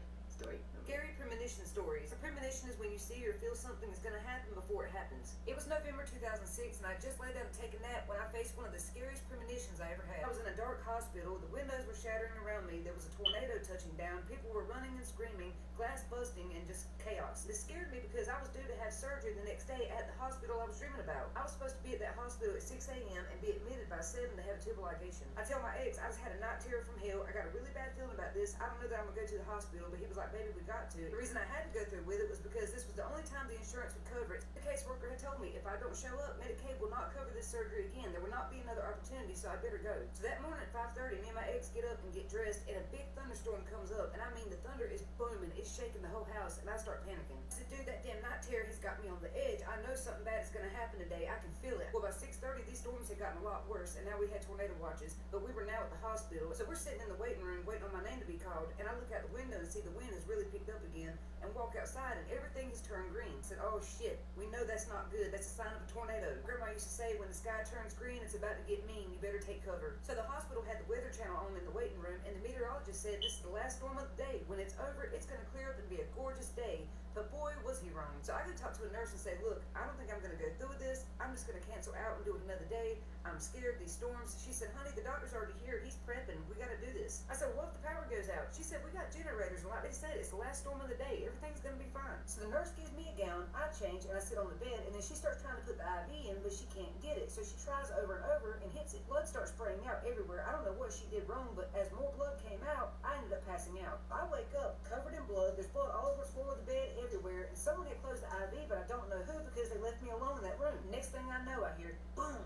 Scary premonition stories. A premonition is when you see or feel something is going to happen before it happens. It was November 2006, and I just laid down to take a nap when I faced one of the scariest premonitions I ever had. I was in a dark hospital. The windows were shattering around me. There was a tornado touching down. People were running and screaming, glass busting, and just chaos. This scared me because I was due to have surgery the next day at the hospital I was dreaming about. I was supposed to be at that hospital at 6 a.m. and be admitted by 7 to have a tubal ligation. I tell my ex I just had a night terror from hell. I got a really bad feeling about this. I don't know that I'm gonna go to the hospital, but he was like, baby, we got to. The reason I had to go through with it was because this was the only time the insurance would cover it. The caseworker had told me if I don't show up, Medicaid will not cover this surgery again. There will not be another opportunity, so I better go. So that morning at 5:30, me and my ex get up and get dressed, and a big thunderstorm comes up, and I mean the thunder is booming, it's shaking the whole house, and I start panicking. I said, dude, that damn night terror has got me on the edge. I know something bad is gonna happen today. I can feel it. Well, by 6:30, these storms had gotten a lot worse, and now we had tornado watches, but we were now at the hospital. So we're sitting in the waiting room waiting on my name to be called, and I look out the window and see the wind has really picked up again, and walk outside, and everything has turned green. I said, oh shit, we know that's not good. That's a sign of a tornado. Grandma used to say, when the sky turns green, it's about to get mean. You better take cover. So the hospital had the weather channel on in the waiting room, and the meteorologist said, this is the last storm of the day. When it's over, it's going to clear up and be a gorgeous day. But boy, was he wrong. So I go talk to a nurse and say, look, I don't think I'm going to go through with this. I'm just going to cancel out and do it another day. I'm scared of these storms. She said, honey, the doctor's already here. He's prepping. We got to do this. I said, well, if the power goes out? She said, we got generators. And like they said, it's the last storm of the day. Everything's going to be fine. So the nurse gives me a gown. I change, and I sit on the bed. And then she starts trying to put the IV in, but she can't get it. So she tries over and over and hits it. Blood starts spraying out everywhere. I don't know what she did wrong, but as more blood came out, I ended up passing out. I wake up covered in blood. There's blood all over the floor of the bed, everywhere. And someone had closed the IV, but I don't know who because they left me alone in that room. Next thing I know, I hear boom,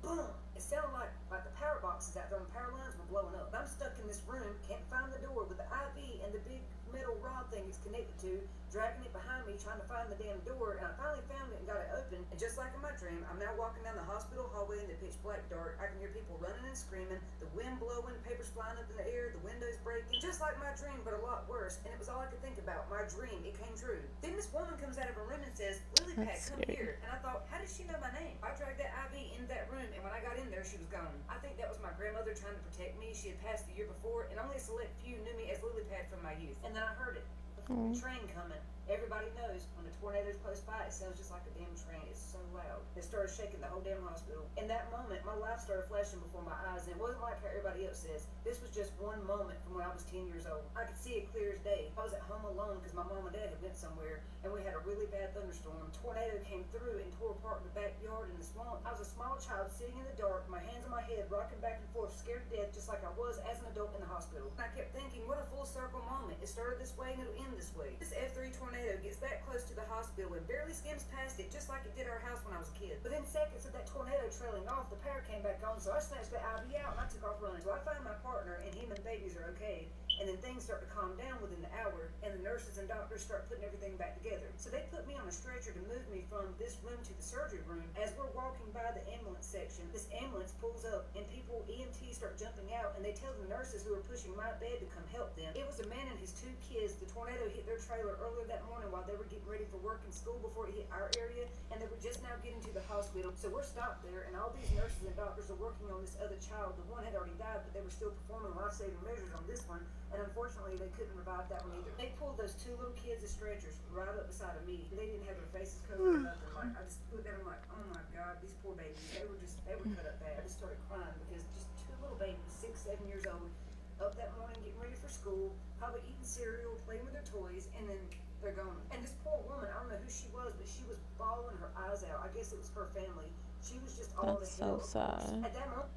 boom. It sounded like the power boxes out there on the power lines were blowing up. I'm stuck in this room, can't find the door with the IV and the big metal rod thing it's connected to, dragging it behind me, trying to find the damn door, and I finally found it and got it open. And just like in my dream, I'm now walking down the hospital hallway in the pitch black dark. I can hear people running and screaming, the wind blowing, papers flying up in the air, the windows breaking, just like my dream, but a lot worse. And it was all I could think about. My dream, it came true. Then this woman comes out of her room and says, Lily Pat, come here. And I thought, how did she know my name? I dragged that IV into that room, and when I got in there, she was gone. I think that was my grandmother trying to protect me. She had passed the year before, and only a select few knew me as Lily Pad from my youth. And then I heard it. A train coming. Everybody knows when the tornado's close by, it sounds just like a damn train. It's so loud. It started shaking the whole damn hospital. In that moment, my life started flashing before my eyes, and it wasn't like how everybody else says. This was just one moment from when I was 10 years old. I could see it clear as day. I was at home alone because my mom and dad had went somewhere, and we had a really bad thunderstorm. Tornado came through and tore apart the backyard in the swamp. I was a small child sitting in the dark, my hands on my head, rocking back and forth, scared to death, just like I was as an adult in the hospital. I kept thinking, what a full circle moment. It started this way and it'll end this way. This F3 tornado gets that close to the hospital and barely skims past it, just like it did our house when I was a kid. Within seconds of that tornado trailing off, the power came back on, so I snatched the IV out and I took off running. So I find my partner, and him and the babies are okay. And then things start to calm down within the hour, and the nurses and doctors start putting everything back together. So they put me on a stretcher to move me from this room to the surgery room. As we're walking by the ambulance section, this ambulance pulls up, and people, EMTs, start jumping out, and they tell the nurses who are pushing my bed to come help them. It was a man and his 2 kids. The tornado hit their trailer earlier that morning while they were getting ready for work and school before it hit our area, and they were just now getting to the hospital. So we're stopped there, and all these nurses and doctors are working on this other child. The one had already died, but they were still performing life-saving measures on this one. And unfortunately, they couldn't revive that one either. They pulled those 2 little kids as stretchers right up beside of me. They didn't have their faces covered or nothing. Like, I just looked at them like, oh my God, these poor babies. They were cut up bad. I just started crying because just 2 little babies, 6, 7 years old, up that morning getting ready for school, probably eating cereal, playing with their toys, and then they're gone. And this poor woman, I don't know who she was, but she was bawling her eyes out. I guess it was her family. She was just all That's the hell. so sad. At that moment.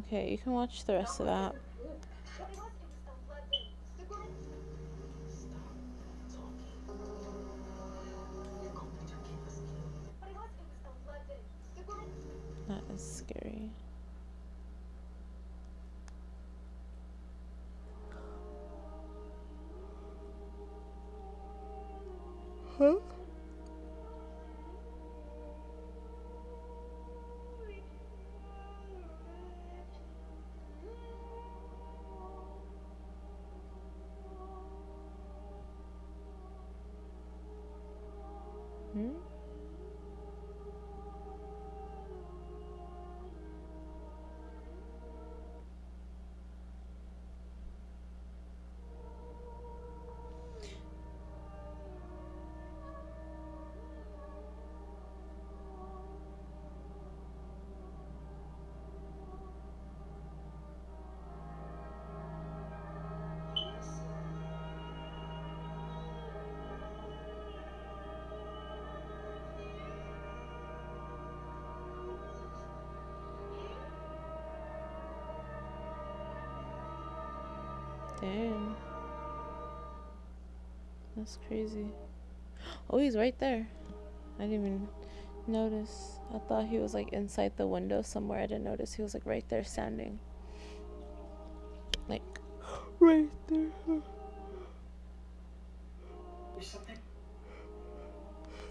Okay, you can watch the rest of that. That is scary. Huh? Hmm? Damn. That's crazy. Oh, he's right there. I didn't even notice. I thought he was like inside the window somewhere. I didn't notice he was like right there standing. Like right there. There's something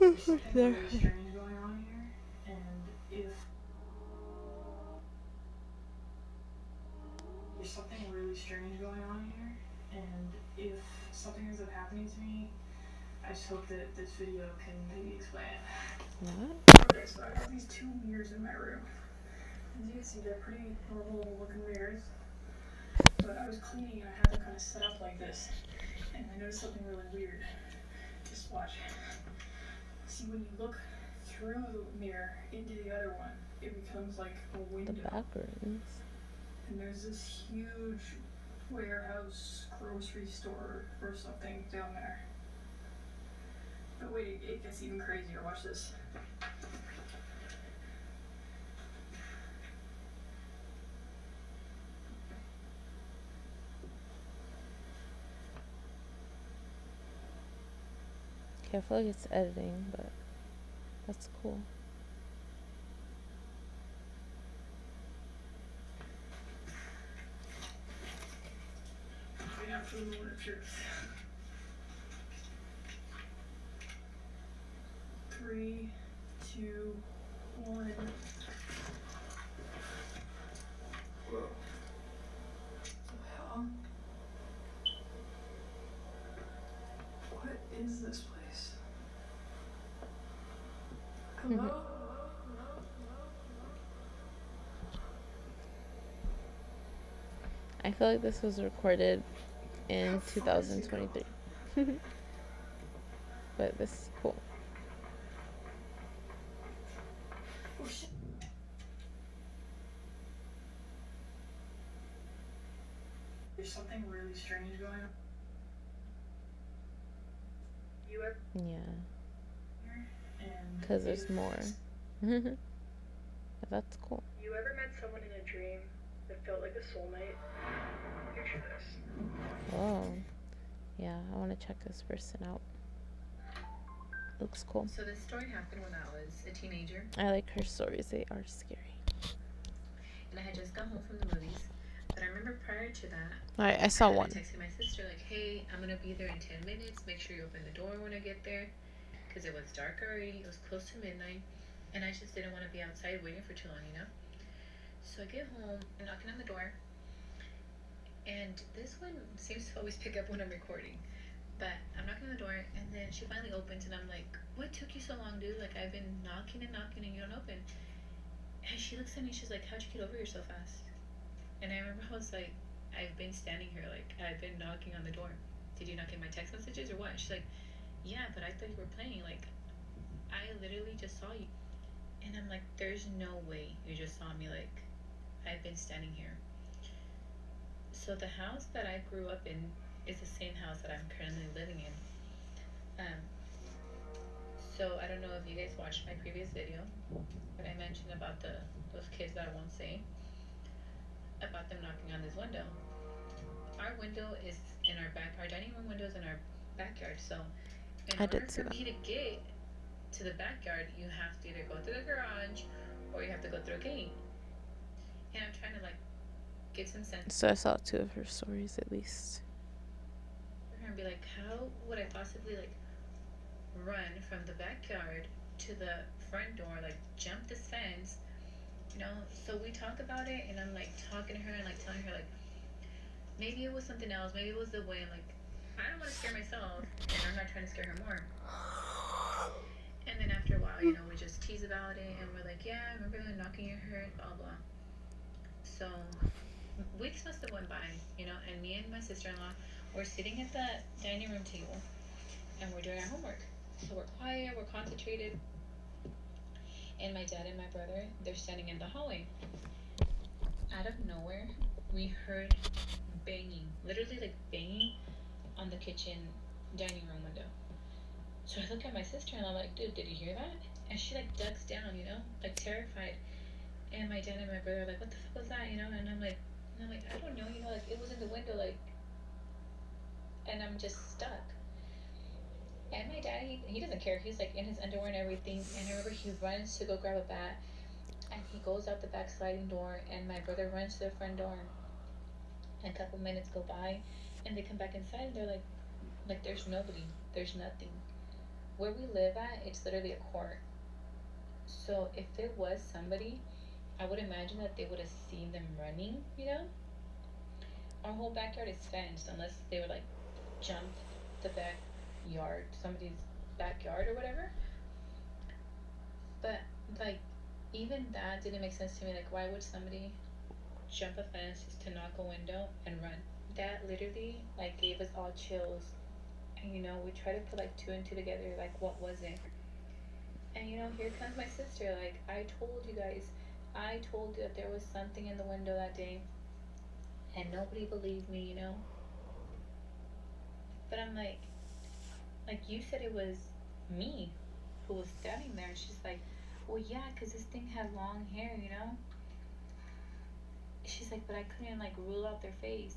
Right there. really strange going on here, and if there's something really strange going on here, and if something ends up happening to me, I just hope that this video can maybe explain it. What? Okay, so I have these two mirrors in my room. As you can see, they're pretty normal looking mirrors, but I was cleaning and I had them kind of set up like this, and I noticed something really weird. Just watch. See, when you look through the mirror into the other one, it becomes like a window. The back rooms. And there's this huge warehouse, grocery store or something down there. But wait, it gets even crazier. Watch this. Okay, I feel like it's editing, but that's cool. Right after the moment of truth. 3, 2, 1. Whoa. The hell? What is this place? Hello? I feel like this was recorded in 2023. But this is cool. Oh shit. There's something really strange going on. You ever Yeah. and Because there's more. But that's cool. you ever met someone in a dream that felt like a soulmate? Picture this. Whoa. Yeah, I want to check this person out. Looks cool. So this story happened when I was a teenager. I like her stories. They are scary. And I had just got home from the movies. But I remember prior to that, Alright, I saw I one. texted my sister like, hey, I'm going to be there in 10 minutes. Make sure you open the door when I get there. Because it was dark already. It was close to midnight. And I just didn't want to be outside waiting for too long, you know? So I get home, I'm knocking on the door. And this one seems to always pick up when I'm recording. But I'm knocking on the door, and then she finally opens, and I'm like, what took you so long, dude? Like, I've been knocking and knocking, and you don't open. And she looks at me, she's like, how'd you get over here so fast? And I remember I was like, I've been standing here, like, I've been knocking on the door. Did you not get my text messages or what? She's like, yeah, but I thought you were playing. Like, I literally just saw you. And I'm like, there's no way you just saw me. Like, I've been standing here. So the house that I grew up in is the same house that I'm currently living in. So I don't know if you guys watched my previous video, but I mentioned about those kids that I won't say, about them knocking on this window. Our window is in our back. Our dining room window is in our backyard. So in order for me to get to the backyard, you have to either go through the garage or you have to go through a gate. And I'm trying to like get some sense. So I saw 2 of her stories at least. And be like, how would I possibly like run from the backyard to the front door, like jump this fence, you know. So we talk about it, and I'm like talking to her and like telling her like maybe it was something else, maybe it was the wind. Like I don't want to scare myself, and I'm not trying to scare her more. And then after a while, you know, we just tease about it, and we're like, yeah, remember knocking your head, blah blah. So weeks must have went by, you know, and me and my sister-in-law were sitting at the dining room table, and we're doing our homework. So we're quiet, we're concentrated, and my dad and my brother, they're standing in the hallway. Out of nowhere, we heard banging, literally like banging on the kitchen dining room window. So I look at my sister-in-law like, dude, did you hear that? And she like ducks down, you know, like terrified. And my dad and my brother are like, what the fuck was that, you know? And I'm like, I don't know, you know, like it was in the window, like, and I'm just stuck. And my dad, he doesn't care. He's like in his underwear and everything. And I remember he runs to go grab a bat, and he goes out the back sliding door, and my brother runs to the front door. And a couple minutes go by, and they come back inside, and they're like there's nobody, there's nothing. Where we live at, it's literally a court. So if there was somebody, I would imagine that they would have seen them running, you know? Our whole backyard is fenced unless they would like jump the backyard, somebody's backyard or whatever. But like even that didn't make sense to me. Like why would somebody jump a fence just to knock a window and run? That literally like gave us all chills. And you know, we try to put like two and two together, like what was it? And you know, here comes my sister, like I told you guys, I told you that there was something in the window that day, and nobody believed me, you know. But I'm like you said it was me who was standing there. And she's like, well, yeah, because this thing had long hair, you know. She's like, but I couldn't like rule out their face.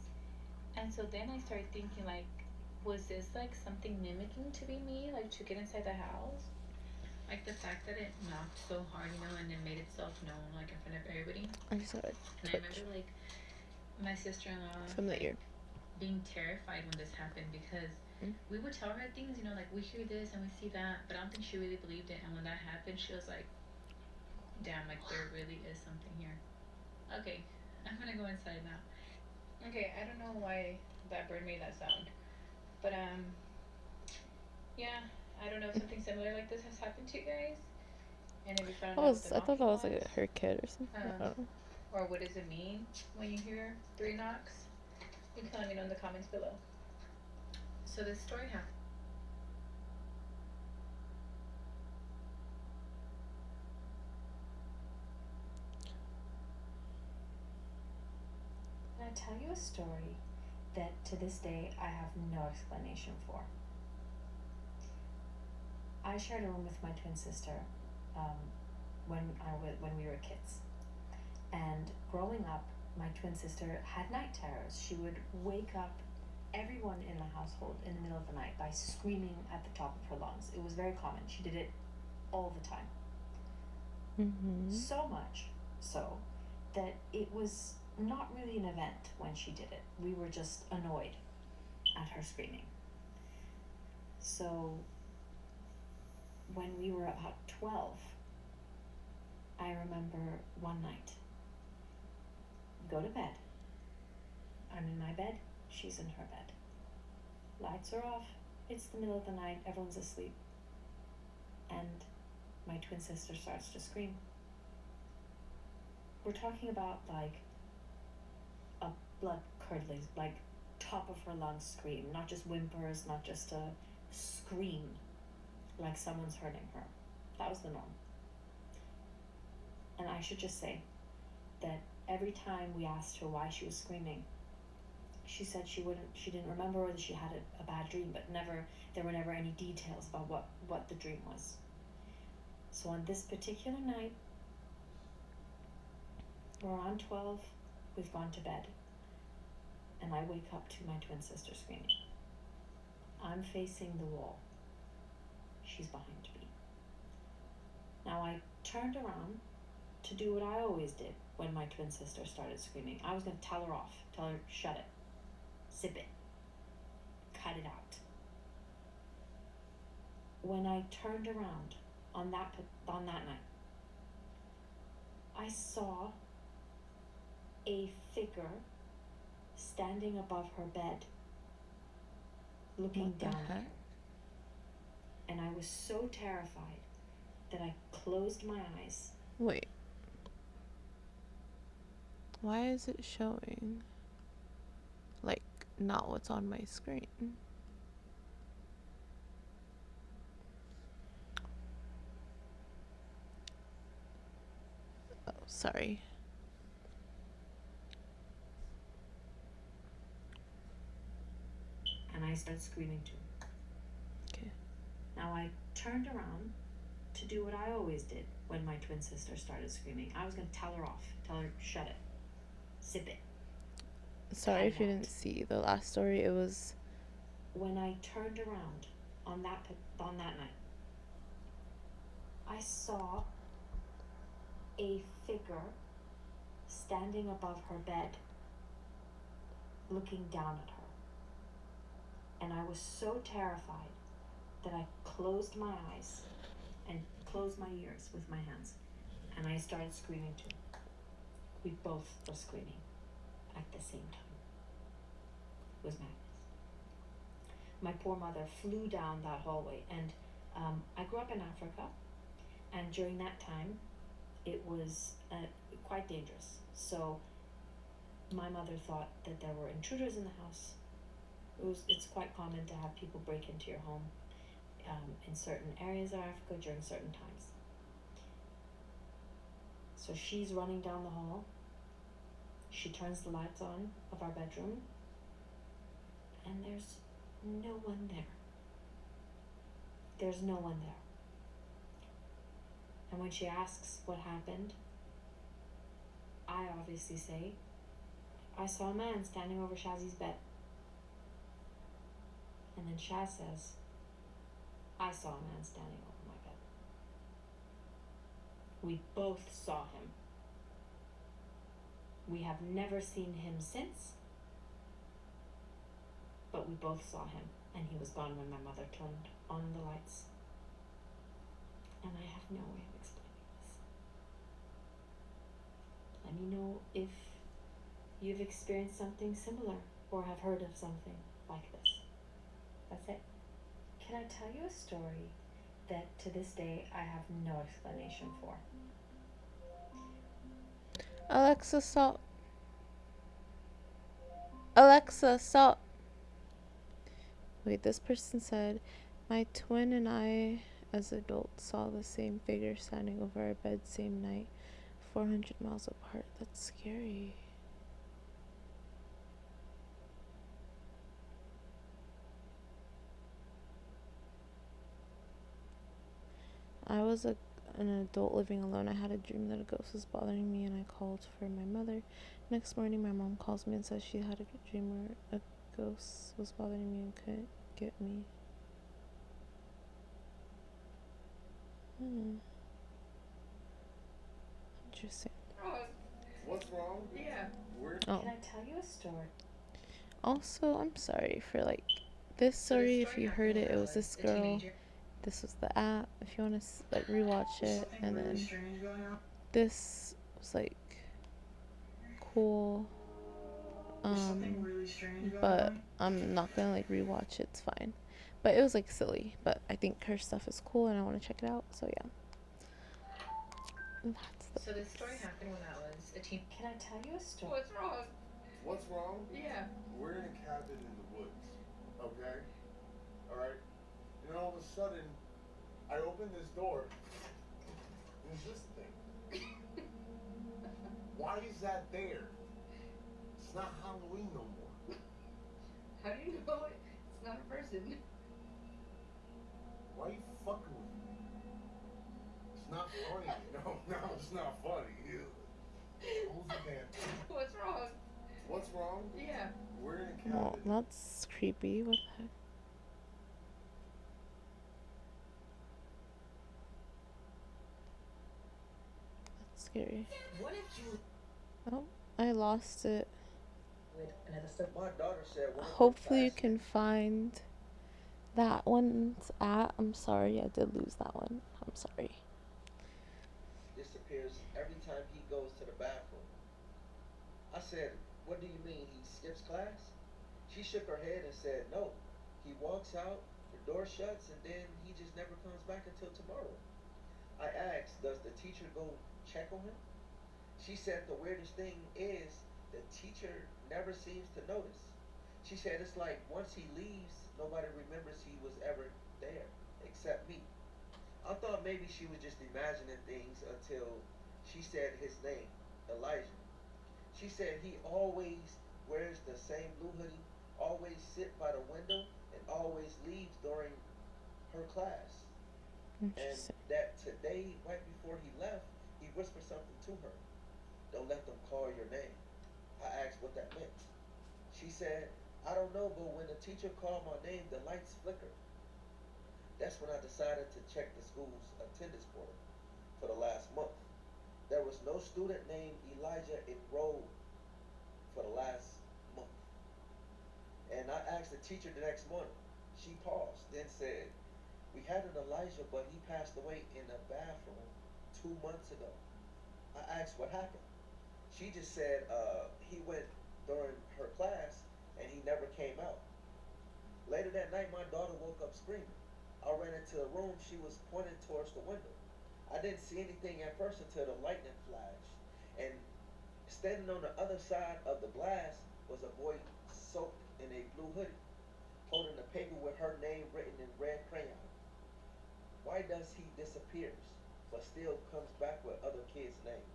And so then I started thinking like, was this like something mimicking to be me, like to get inside the house? Like the fact that it knocked so hard, you know, and it made itself known like in front of everybody. I just got a And I remember like my sister-in-law from the like, ear. being terrified when this happened because we would tell her things, you know, like we hear this and we see that, but I don't think she really believed it. And when that happened, she was like, damn, like there really is something here. Okay, I'm gonna go inside now. Okay, I don't know why that bird made that sound, but yeah, I don't know if something similar like this has happened to you guys, and if you found out what the I thought that knocking was was, like her kid or something. I don't know. or what does it mean when you hear 3 knocks? You can let me know in the comments below. So this story happened. I'm going to tell you a story that to this day I have no explanation for. I shared a room with my twin sister when we were kids. And growing up, my twin sister had night terrors. She would wake up everyone in the household in the middle of the night by screaming at the top of her lungs. It was very common. She did it all the time. Mm-hmm. So much so that it was not really an event when she did it. We were just annoyed at her screaming. So when we were about 12, I remember one night, go to bed. I'm in my bed, she's in her bed. Lights are off, it's the middle of the night, everyone's asleep. And my twin sister starts to scream. We're talking about like a blood curdling, like top of her lungs scream, not just whimpers, not just a scream like someone's hurting her. That was the norm. And I should just say that every time we asked her why she was screaming, she said she didn't remember whether she had a bad dream, but there were never any details about what the dream was. So on this particular night, we're on 12, we've gone to bed, and I wake up to my twin sister screaming. I'm facing the wall. She's behind me. Now I turned around to do what I always did when my twin sister started screaming. I was going to tell her off, tell her, shut it, zip it, cut it out. when I turned around on that night, I saw a figure standing above her bed, looking What the down at heck? her. And I was so terrified that I closed my eyes. Wait. Why is it showing? Like, not what's on my screen. Oh, sorry. And I started screaming too. Okay. Now I turned around to do what I always did when my twin sister started screaming. I was going to tell her off, tell her, shut it, sip it. Sorry if you didn't see the last story. It was when I turned around on that night, I saw a figure standing above her bed, looking down at her. And I was so terrified that I closed my eyes and closed my ears with my hands. And I started screaming too. We both were screaming at the same time. It was madness. My poor mother flew down that hallway, and I grew up in Africa, and during that time it was quite dangerous. So my mother thought that there were intruders in the house. It's quite common to have people break into your home in certain areas of Africa during certain times. So she's running down the hall. She turns the lights on of our bedroom, and there's no one there. There's no one there. And when she asks what happened, I obviously say, I saw a man standing over Shazzy's bed. And then Shaz says, I saw a man standing over my bed. We both saw him. We have never seen him since, but we both saw him, and he was gone when my mother turned on the lights. And I have no way of explaining this. Let me know if you've experienced something similar or have heard of something like this. That's it. Can I tell you a story that to this day I have no explanation for? Alexa, stop. Alexa, stop. Wait, this person said, my twin and I, as adults, saw the same figure standing over our bed same night, 400 miles apart. That's scary. I was an adult living alone. I had a dream that a ghost was bothering me, and I called for my mother. Next morning, my mom calls me and says she had a dream where a ghost was bothering me and couldn't get me. Interesting. What's wrong? Yeah. Oh. Can I tell you a story? Also, I'm sorry for like this story. If you heard it, it was this girl. This was the app. If you want to like rewatch it, and then this was like cool. But I'm not gonna like rewatch it. It's fine. But it was like silly. But I think her stuff is cool, and I want to check it out. So yeah. So this story happened when I was a teen. Can I tell you a story? What's wrong? What's wrong? Yeah. We're in a cabin in the woods, okay? Alright? And then all of a sudden, I open this door, and there's this thing. Why is that there? It's not Halloween no more. How do you know it's not a person? Why are you fucking with me? It's not funny. No, it's not funny. Close the damn thing. What's wrong? What's wrong? Yeah. We're in a cabin. Well, that's creepy. What the heck? That's scary. What if you Oh, I lost it. with another stuff? My daughter said Hopefully you can find that one's at. I'm sorry, I did lose that one. I'm sorry. Disappears every time he goes to the bathroom. I said, what do you mean he skips class? She shook her head and said, no. He walks out, the door shuts, and then he just never comes back until tomorrow. I asked, does the teacher go check on him? She said the weirdest thing is the teacher never seems to notice. She said it's like once he leaves, nobody remembers he was ever there, except me. I thought maybe she was just imagining things until she said his name, Elijah. She said he always wears the same blue hoodie, always sit by the window, and always leaves during her class. And Interesting. that today, right before he left, he whispered something to her. Don't let them call your name. I asked what that meant. She said, I don't know, but when the teacher called my name, the lights flickered. That's when I decided to check the school's attendance board for the last month. There was no student named Elijah enrolled for the last month. And I asked the teacher the next morning. She paused, then said, we had an Elijah, but he passed away in the bathroom 2 months ago. I asked what happened. She just said he went during her class and he never came out. Later that night, my daughter woke up screaming. I ran into the room. She was pointing towards the window. I didn't see anything at first until the lightning flashed. And standing on the other side of the glass was a boy soaked in a blue hoodie, holding a paper with her name written in red crayon. Why does he disappears, but still comes back with other kids' names?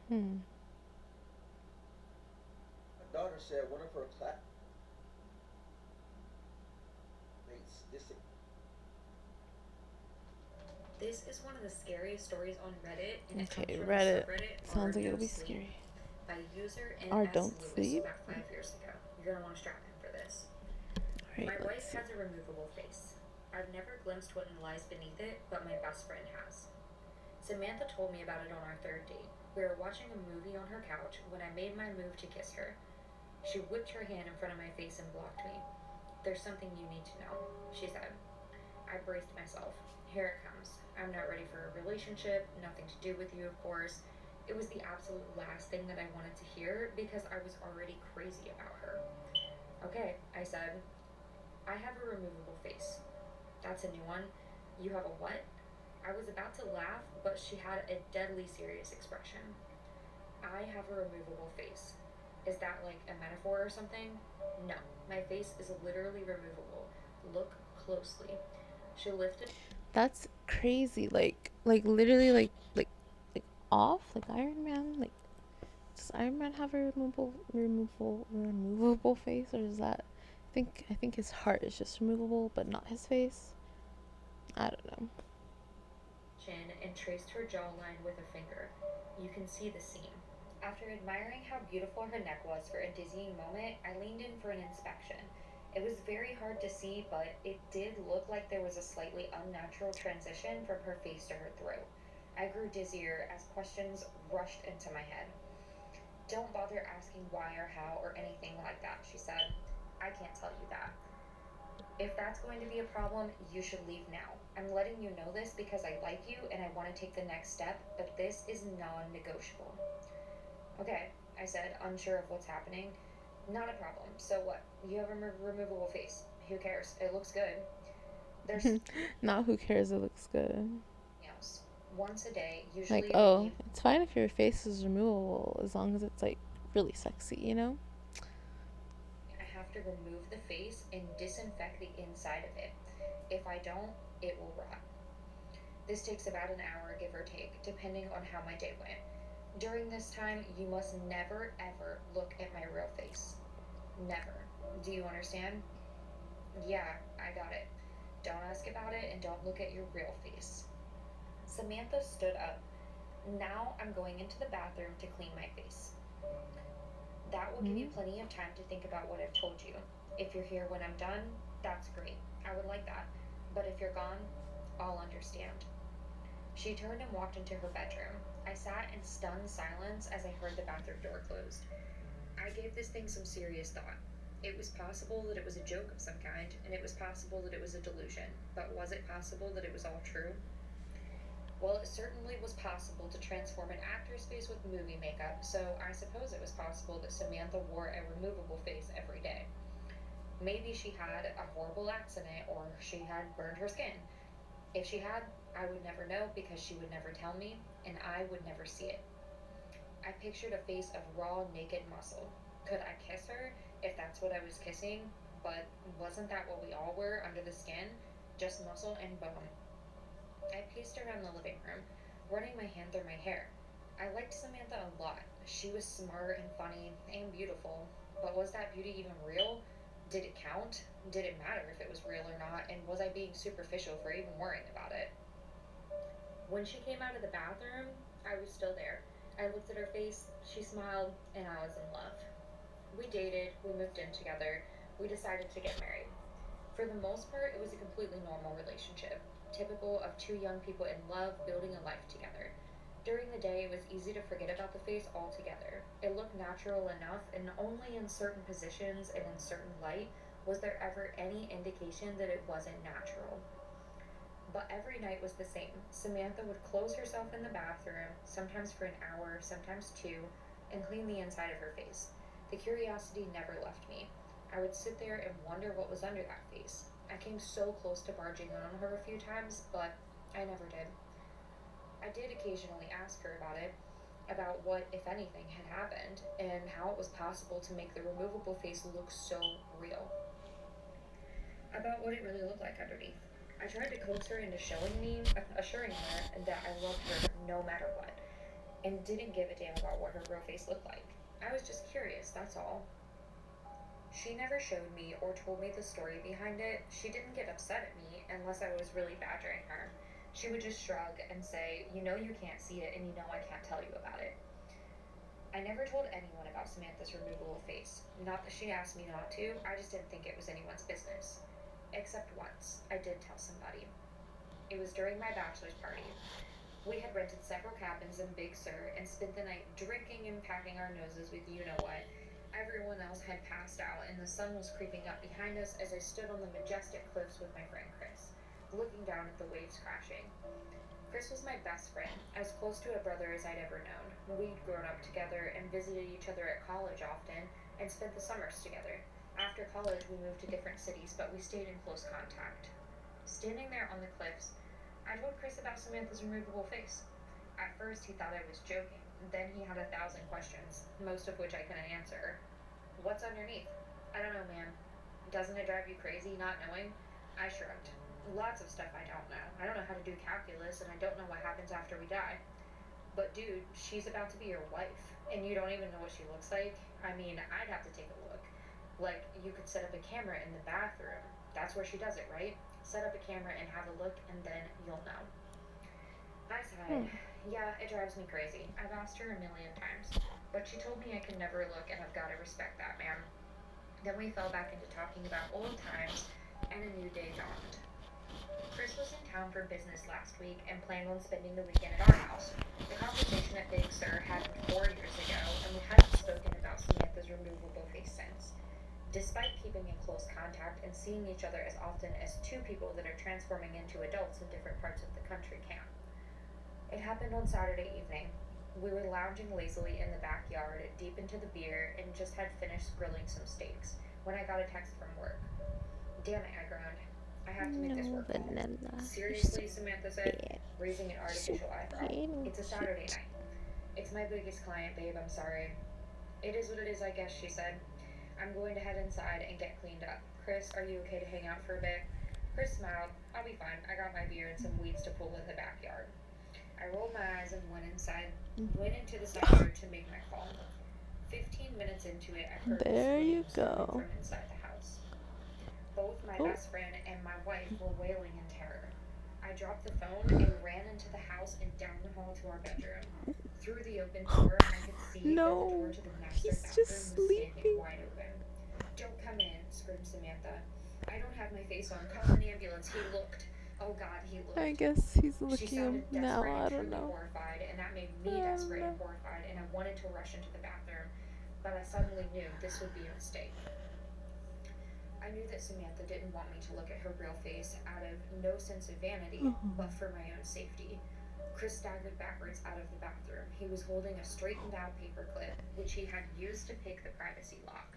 Hmm. My daughter said one of her classmates disappeared. This is one of the scariest stories on Reddit, and it comes Okay, from the Reddit. subreddit Sounds like Don't it'll be Sleep scary. by user Or NS don't Lewis sleep. about 5 years ago. You're gonna want to strap in for this. Alright, My let's wife see. has a removable face. I've never glimpsed what lies beneath it, but my best friend has. Samantha told me about it on our third date. We were watching a movie on her couch when I made my move to kiss her. She whipped her hand in front of my face and blocked me. There's something you need to know, she said. I braced myself. Here it comes. I'm not ready for a relationship, nothing to do with you, of course. It was the absolute last thing that I wanted to hear because I was already crazy about her. Okay, I said. I have a removable face. That's a new one. You have a what? I was about to laugh, but she had a deadly serious expression. I have a removable face. Is that like a metaphor or something? No, my face is literally removable. Look closely. She lifted. That's crazy. Like literally, like off, like Iron Man. Like, does Iron Man have a removable face, or is that? I think his heart is just removable, but not his face. I don't know. Chin and traced her jawline with a finger. You can see the seam. After admiring how beautiful her neck was for a dizzying moment, I leaned in for an inspection. It was very hard to see, but it did look like there was a slightly unnatural transition from her face to her throat. I grew dizzier as questions rushed into my head. Don't bother asking why or how or anything like that, she said. I can't tell you that. If that's going to be a problem, you should leave now. I'm letting you know this because I like you and I want to take the next step, but this is non negotiable. Okay, I said, unsure of what's happening. Not a problem. So what? You have a removable face. Who cares? It looks good. There's Not who cares, it looks good. else. Once a day, usually Like, in the oh, evening. it's fine if your face is removable as long as it's like really sexy, you know? I have to remove the face and disinfect the inside of it. If I don't, it will rot. This takes about an hour, give or take, depending on how my day went. During this time, you must never ever look at my real face. Never. Do you understand? Yeah, I got it. Don't ask about it and don't look at your real face. Samantha stood up. Now I'm going into the bathroom to clean my face. That will give you plenty of time to think about what I've told you. If you're here when I'm done, that's great. I would like that. But if you're gone, I'll understand. She turned and walked into her bedroom. I sat in stunned silence as I heard the bathroom door closed. I gave this thing some serious thought. It was possible that it was a joke of some kind, and it was possible that it was a delusion. But was it possible that it was all true? Well, it certainly was possible to transform an actor's face with movie makeup, so I suppose it was possible that Samantha wore a removable face every day. Maybe she had a horrible accident or she had burned her skin. If she had, I would never know because she would never tell me, and I would never see it. I pictured a face of raw, naked muscle. Could I kiss her if that's what I was kissing? But wasn't that what we all were under the skin? Just muscle and bone. I paced around the living room, running my hand through my hair. I liked Samantha a lot. She was smart and funny and beautiful. But was that beauty even real? Did it count? Did it matter if it was real or not? And was I being superficial for even worrying about it? When she came out of the bathroom, I was still there. I looked at her face, she smiled, and I was in love. We dated, we moved in together, we decided to get married. For the most part, it was a completely normal relationship, typical of two young people in love building a life together. During the day, it was easy to forget about the face altogether. It looked natural enough, and only in certain positions and in certain light was there ever any indication that it wasn't natural. But every night was the same. Samantha would close herself in the bathroom, sometimes for an hour, sometimes two, and clean the inside of her face. The curiosity never left me. I would sit there and wonder what was under that face. I came so close to barging on her a few times, but I never did. I did occasionally ask her about it, about what, if anything, had happened, and how it was possible to make the removable face look so real. About what it really looked like underneath. I tried to coax her into assuring her that I loved her no matter what, and didn't give a damn about what her real face looked like. I was just curious, that's all. She never showed me or told me the story behind it. She didn't get upset at me unless I was really badgering her. She would just shrug and say, "You know you can't see it, and you know I can't tell you about it." I never told anyone about Samantha's removable face. Not that she asked me not to, I just didn't think it was anyone's business. Except once, I did tell somebody. It was during my bachelor's party. We had rented several cabins in Big Sur and spent the night drinking and packing our noses with you know what. Everyone else had passed out, and the sun was creeping up behind us as I stood on the majestic cliffs with my friend Chris, looking down at the waves crashing. Chris was my best friend, as close to a brother as I'd ever known. We'd grown up together and visited each other at college often and spent the summers together. After college, we moved to different cities, but we stayed in close contact. Standing there on the cliffs, I told Chris about Samantha's removable face. At first, he thought I was joking. Then he had 1,000 questions, most of which I couldn't answer. What's underneath? I don't know, man. Doesn't it drive you crazy not knowing? I shrugged. Lots of stuff I don't know. I don't know how to do calculus, and I don't know what happens after we die. But dude, she's about to be your wife, and you don't even know what she looks like? I mean, I'd have to take a look. Like, you could set up a camera in the bathroom. That's where she does it, right? Set up a camera and have a look, and then you'll know. I sighed. Yeah, it drives me crazy. I've asked her a million times, but she told me I could never look, and I've got to respect that, man. Then we fell back into talking about old times, and a new day dawned. Chris was in town for business last week and planned on spending the weekend at our house. The conversation at Big Sur happened 4 years ago, and we hadn't spoken about Samantha's removable face since. Despite keeping in close contact and seeing each other as often as two people that are transforming into adults in different parts of the country can. It happened on Saturday evening. We were lounging lazily in the backyard, deep into the beer, and just had finished grilling some steaks when I got a text from work. Damn it, I groaned. I have to make this No, work call. Vanilla. You're so Seriously, Samantha said, bad. raising an So artificial eyebrow. bad and It's a cute. Saturday night. It's my biggest client, babe, I'm sorry. It is what it is, I guess, she said. I'm going to head inside and get cleaned up. Chris, are you okay to hang out for a bit? Chris smiled. I'll be fine. I got my beer and some weeds to pull in the backyard. I rolled my eyes and went into the side yard to make my call. 15 minutes into it, I heard There you screams coming go. from inside the house. Both my Oh. best friend and my wife were wailing in terror. I dropped the phone and ran into the house and down the hall to our bedroom. Through the open door, I could see that the door No, to the master he's bathroom just was standing sleeping. wide open. Don't come in, screamed Samantha. I don't have my face on. Call an ambulance. He looked. Oh God, he looked. I guess he's She looking sounded now. desperate I and don't truly know. horrified, and that made me I don't desperate and know. horrified, and I wanted to rush into the bathroom, but I suddenly knew this would be a mistake. I knew that Samantha didn't want me to look at her real face out of no sense of vanity, but for my own safety. Chris staggered backwards out of the bathroom. He was holding a straightened out paperclip, which he had used to pick the privacy lock.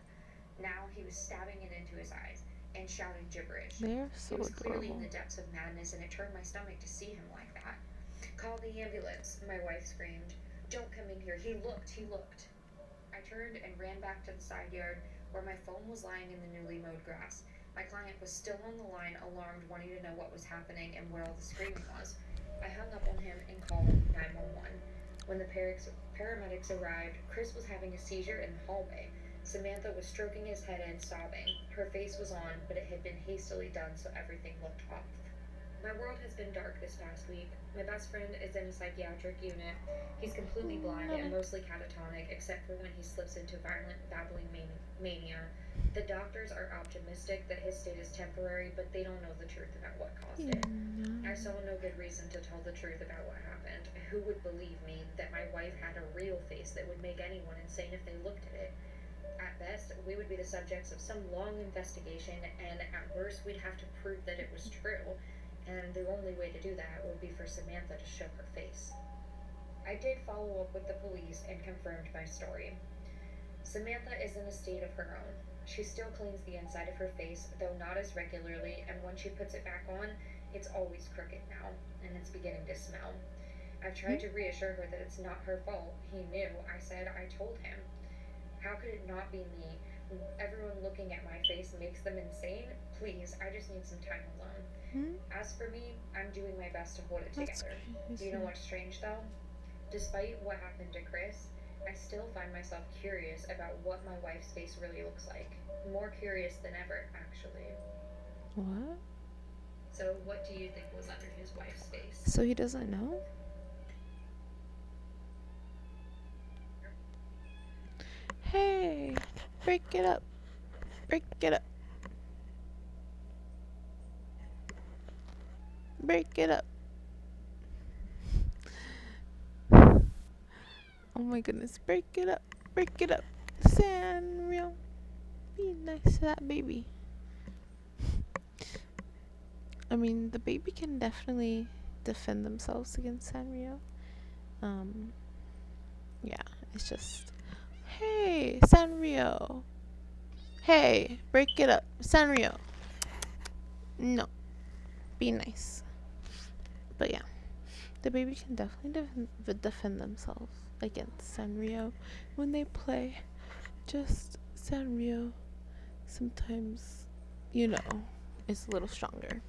Now he was stabbing it into his eyes and shouting gibberish. They're He so was clearly in adorable. the depths of madness, and it turned my stomach to see him like that. Call the ambulance, my wife screamed. Don't come in here. He looked. I turned and ran back to the side yard where my phone was lying in the newly mowed grass. My client was still on the line, alarmed, wanting to know what was happening and what all the screaming was. I hung up on him and called 911. When the paramedics arrived, Chris was having a seizure in the hallway. Samantha was stroking his head and sobbing. Her face was on, but it had been hastily done, so everything looked off. My world has been dark this past week. My best friend is in a psychiatric unit. He's completely blind and mostly catatonic, except for when he slips into violent, babbling mania. The doctors are optimistic that his state is temporary, but they don't know the truth about what caused it. I saw no good reason to tell the truth about what happened. Who would believe me that my wife had a real face that would make anyone insane if they looked at it? At best, we would be the subjects of some long investigation, and at worst, we'd have to prove that it was true. And the only way to do that would be for Samantha to show her face. I did follow up with the police and confirmed my story. Samantha is in a state of her own. She still cleans the inside of her face, though not as regularly, and when she puts it back on, it's always crooked now, and it's beginning to smell. I've tried to reassure her that it's not her fault. He knew. I said I told him. How could it not be me? Everyone looking at my face makes them insane? Please, I just need some time alone. As for me, I'm doing my best to hold it together. Do you know what's strange though? Despite what happened to Chris, I still find myself curious about what my wife's face really looks like. More curious than ever, actually. What? So, what do you think was under his wife's face? So he doesn't know? Hey, break it up. Break it up. Break it up. Oh my goodness, break it up. Break it up. Sanrio, be nice to that baby. I mean, the baby can definitely defend themselves against Sanrio. Yeah, it's just, hey, Sanrio. Hey, break it up. Sanrio. No, be nice. But yeah, the baby can definitely defend themselves against Sanrio when they play. Just Sanrio sometimes, you know, is a little stronger.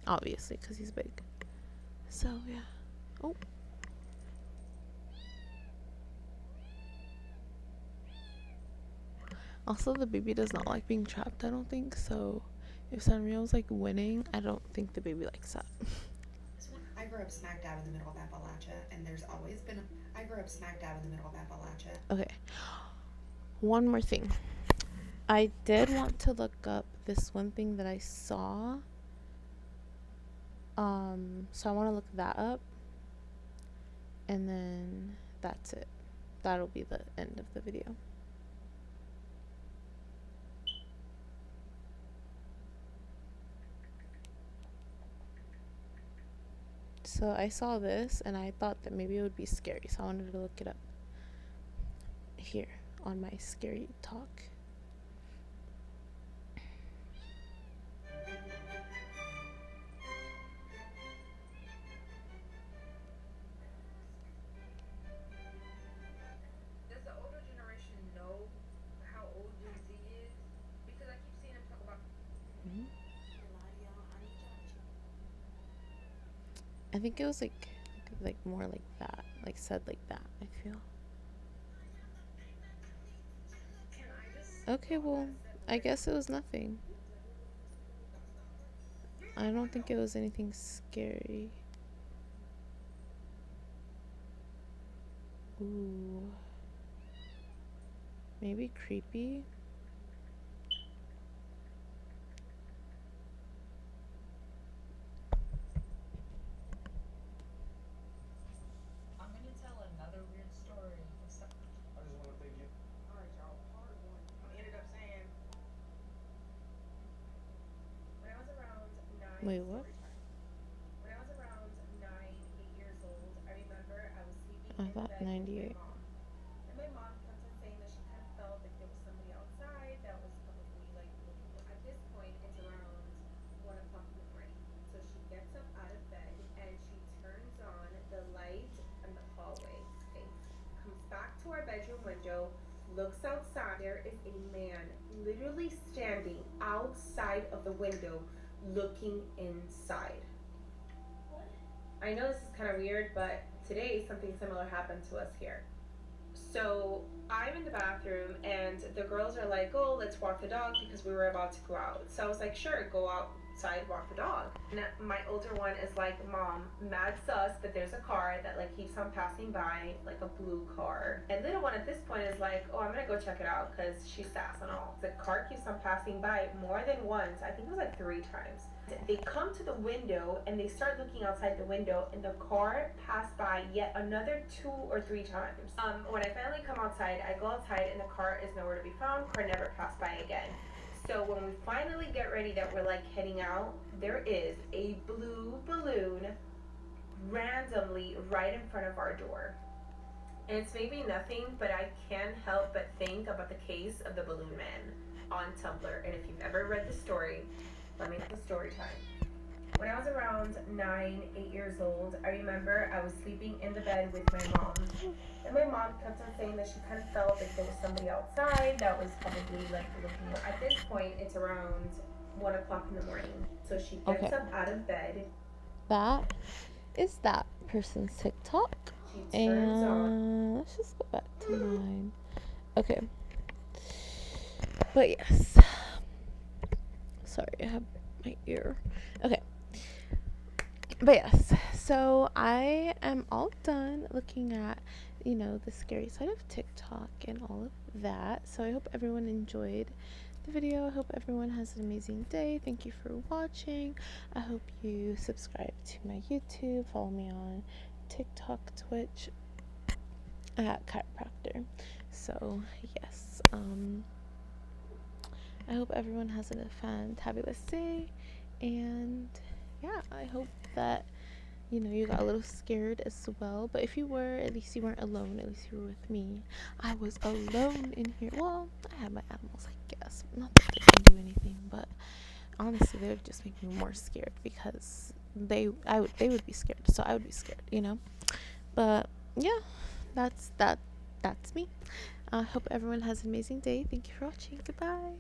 Obviously, because he's big. So, yeah. Oh. Also, the baby does not like being trapped, I don't think. So, if Sanrio's like winning, I don't think the baby likes that. I grew up smack dab in the middle of Appalachia, and there's always been I grew up smack dab in the middle of Appalachia. Okay. One more thing. I did want to look up this one thing that I saw. So I want to look that up. And then that's it. That'll be the end of the video. So I saw this and I thought that maybe it would be scary. So I wanted to look it up here on my scary talk. Does the older generation know how old Gen Z is? Because I keep seeing them talk about. I think it was like more like that, like said like that, I feel. Okay, well, I guess it was nothing. I don't think it was anything scary. Ooh. Maybe creepy. I'm gonna tell another weird story. Except I just want to thank you. Alright, y'all. Part one. I ended up saying Wait, what? When I was around 9, 8 years old, I remember I was sleeping I in thought bed with my 98. mom. And my mom kept on saying that she kind of felt like there was somebody outside that was probably like looking. At this point, it's around 1 o'clock in the morning. So she gets up out of bed and she turns on the light in the hallway. Comes back to our bedroom window, looks outside. There is a man literally standing outside of the window looking inside. What? I know this is kind of weird, but today something similar happened to us here. So I'm in the bathroom and the girls are like, oh, let's walk the dog because we were about to go out. So I was like, sure, go outside, walk the dog. And my older one is like, mom, mad sus that there's a car that like keeps on passing by, like a blue car. And little one at this point is like, oh, I'm gonna go check it out because she's sass and all. The car keeps on passing by more than once. I think it was like 3 times. They come to the window and they start looking outside the window and the car passed by yet another 2 or 3 times. When I finally come outside, I go outside and the car is nowhere to be found. Car never passed by again. So when we finally get ready that we're like heading out, there is a blue balloon randomly right in front of our door. And it's maybe nothing, but I can't help but think about the case of the balloon man on Tumblr. And if you've ever read the story, let me have the story time. When I was around 9, 8 years old, I remember I was sleeping in the bed with my mom. And my mom kept on saying that she kind of felt like there was somebody outside that was probably like looking. At this point, it's around 1 o'clock in the morning. So she gets Okay. up out of bed. That is that person's TikTok. She turns on. And let's just go back to mine. Okay. But yes. Sorry, I have my ear. Okay. But yes, so I am all done looking at, the scary side of TikTok and all of that. So I hope everyone enjoyed the video. I hope everyone has an amazing day. Thank you for watching. I hope you subscribe to my YouTube, follow me on TikTok, Twitch, at chiropractor. So yes, I hope everyone has a fantabulous day, and yeah, I hope that you got a little scared as well. But if you were, at least you weren't alone. At least you were with me. I was alone in here. Well, I had my animals, I guess. Not that they can do anything, but honestly, they would just make me more scared because they would be scared, so I would be scared. But yeah, that's me. I hope everyone has an amazing day. Thank you for watching. Goodbye.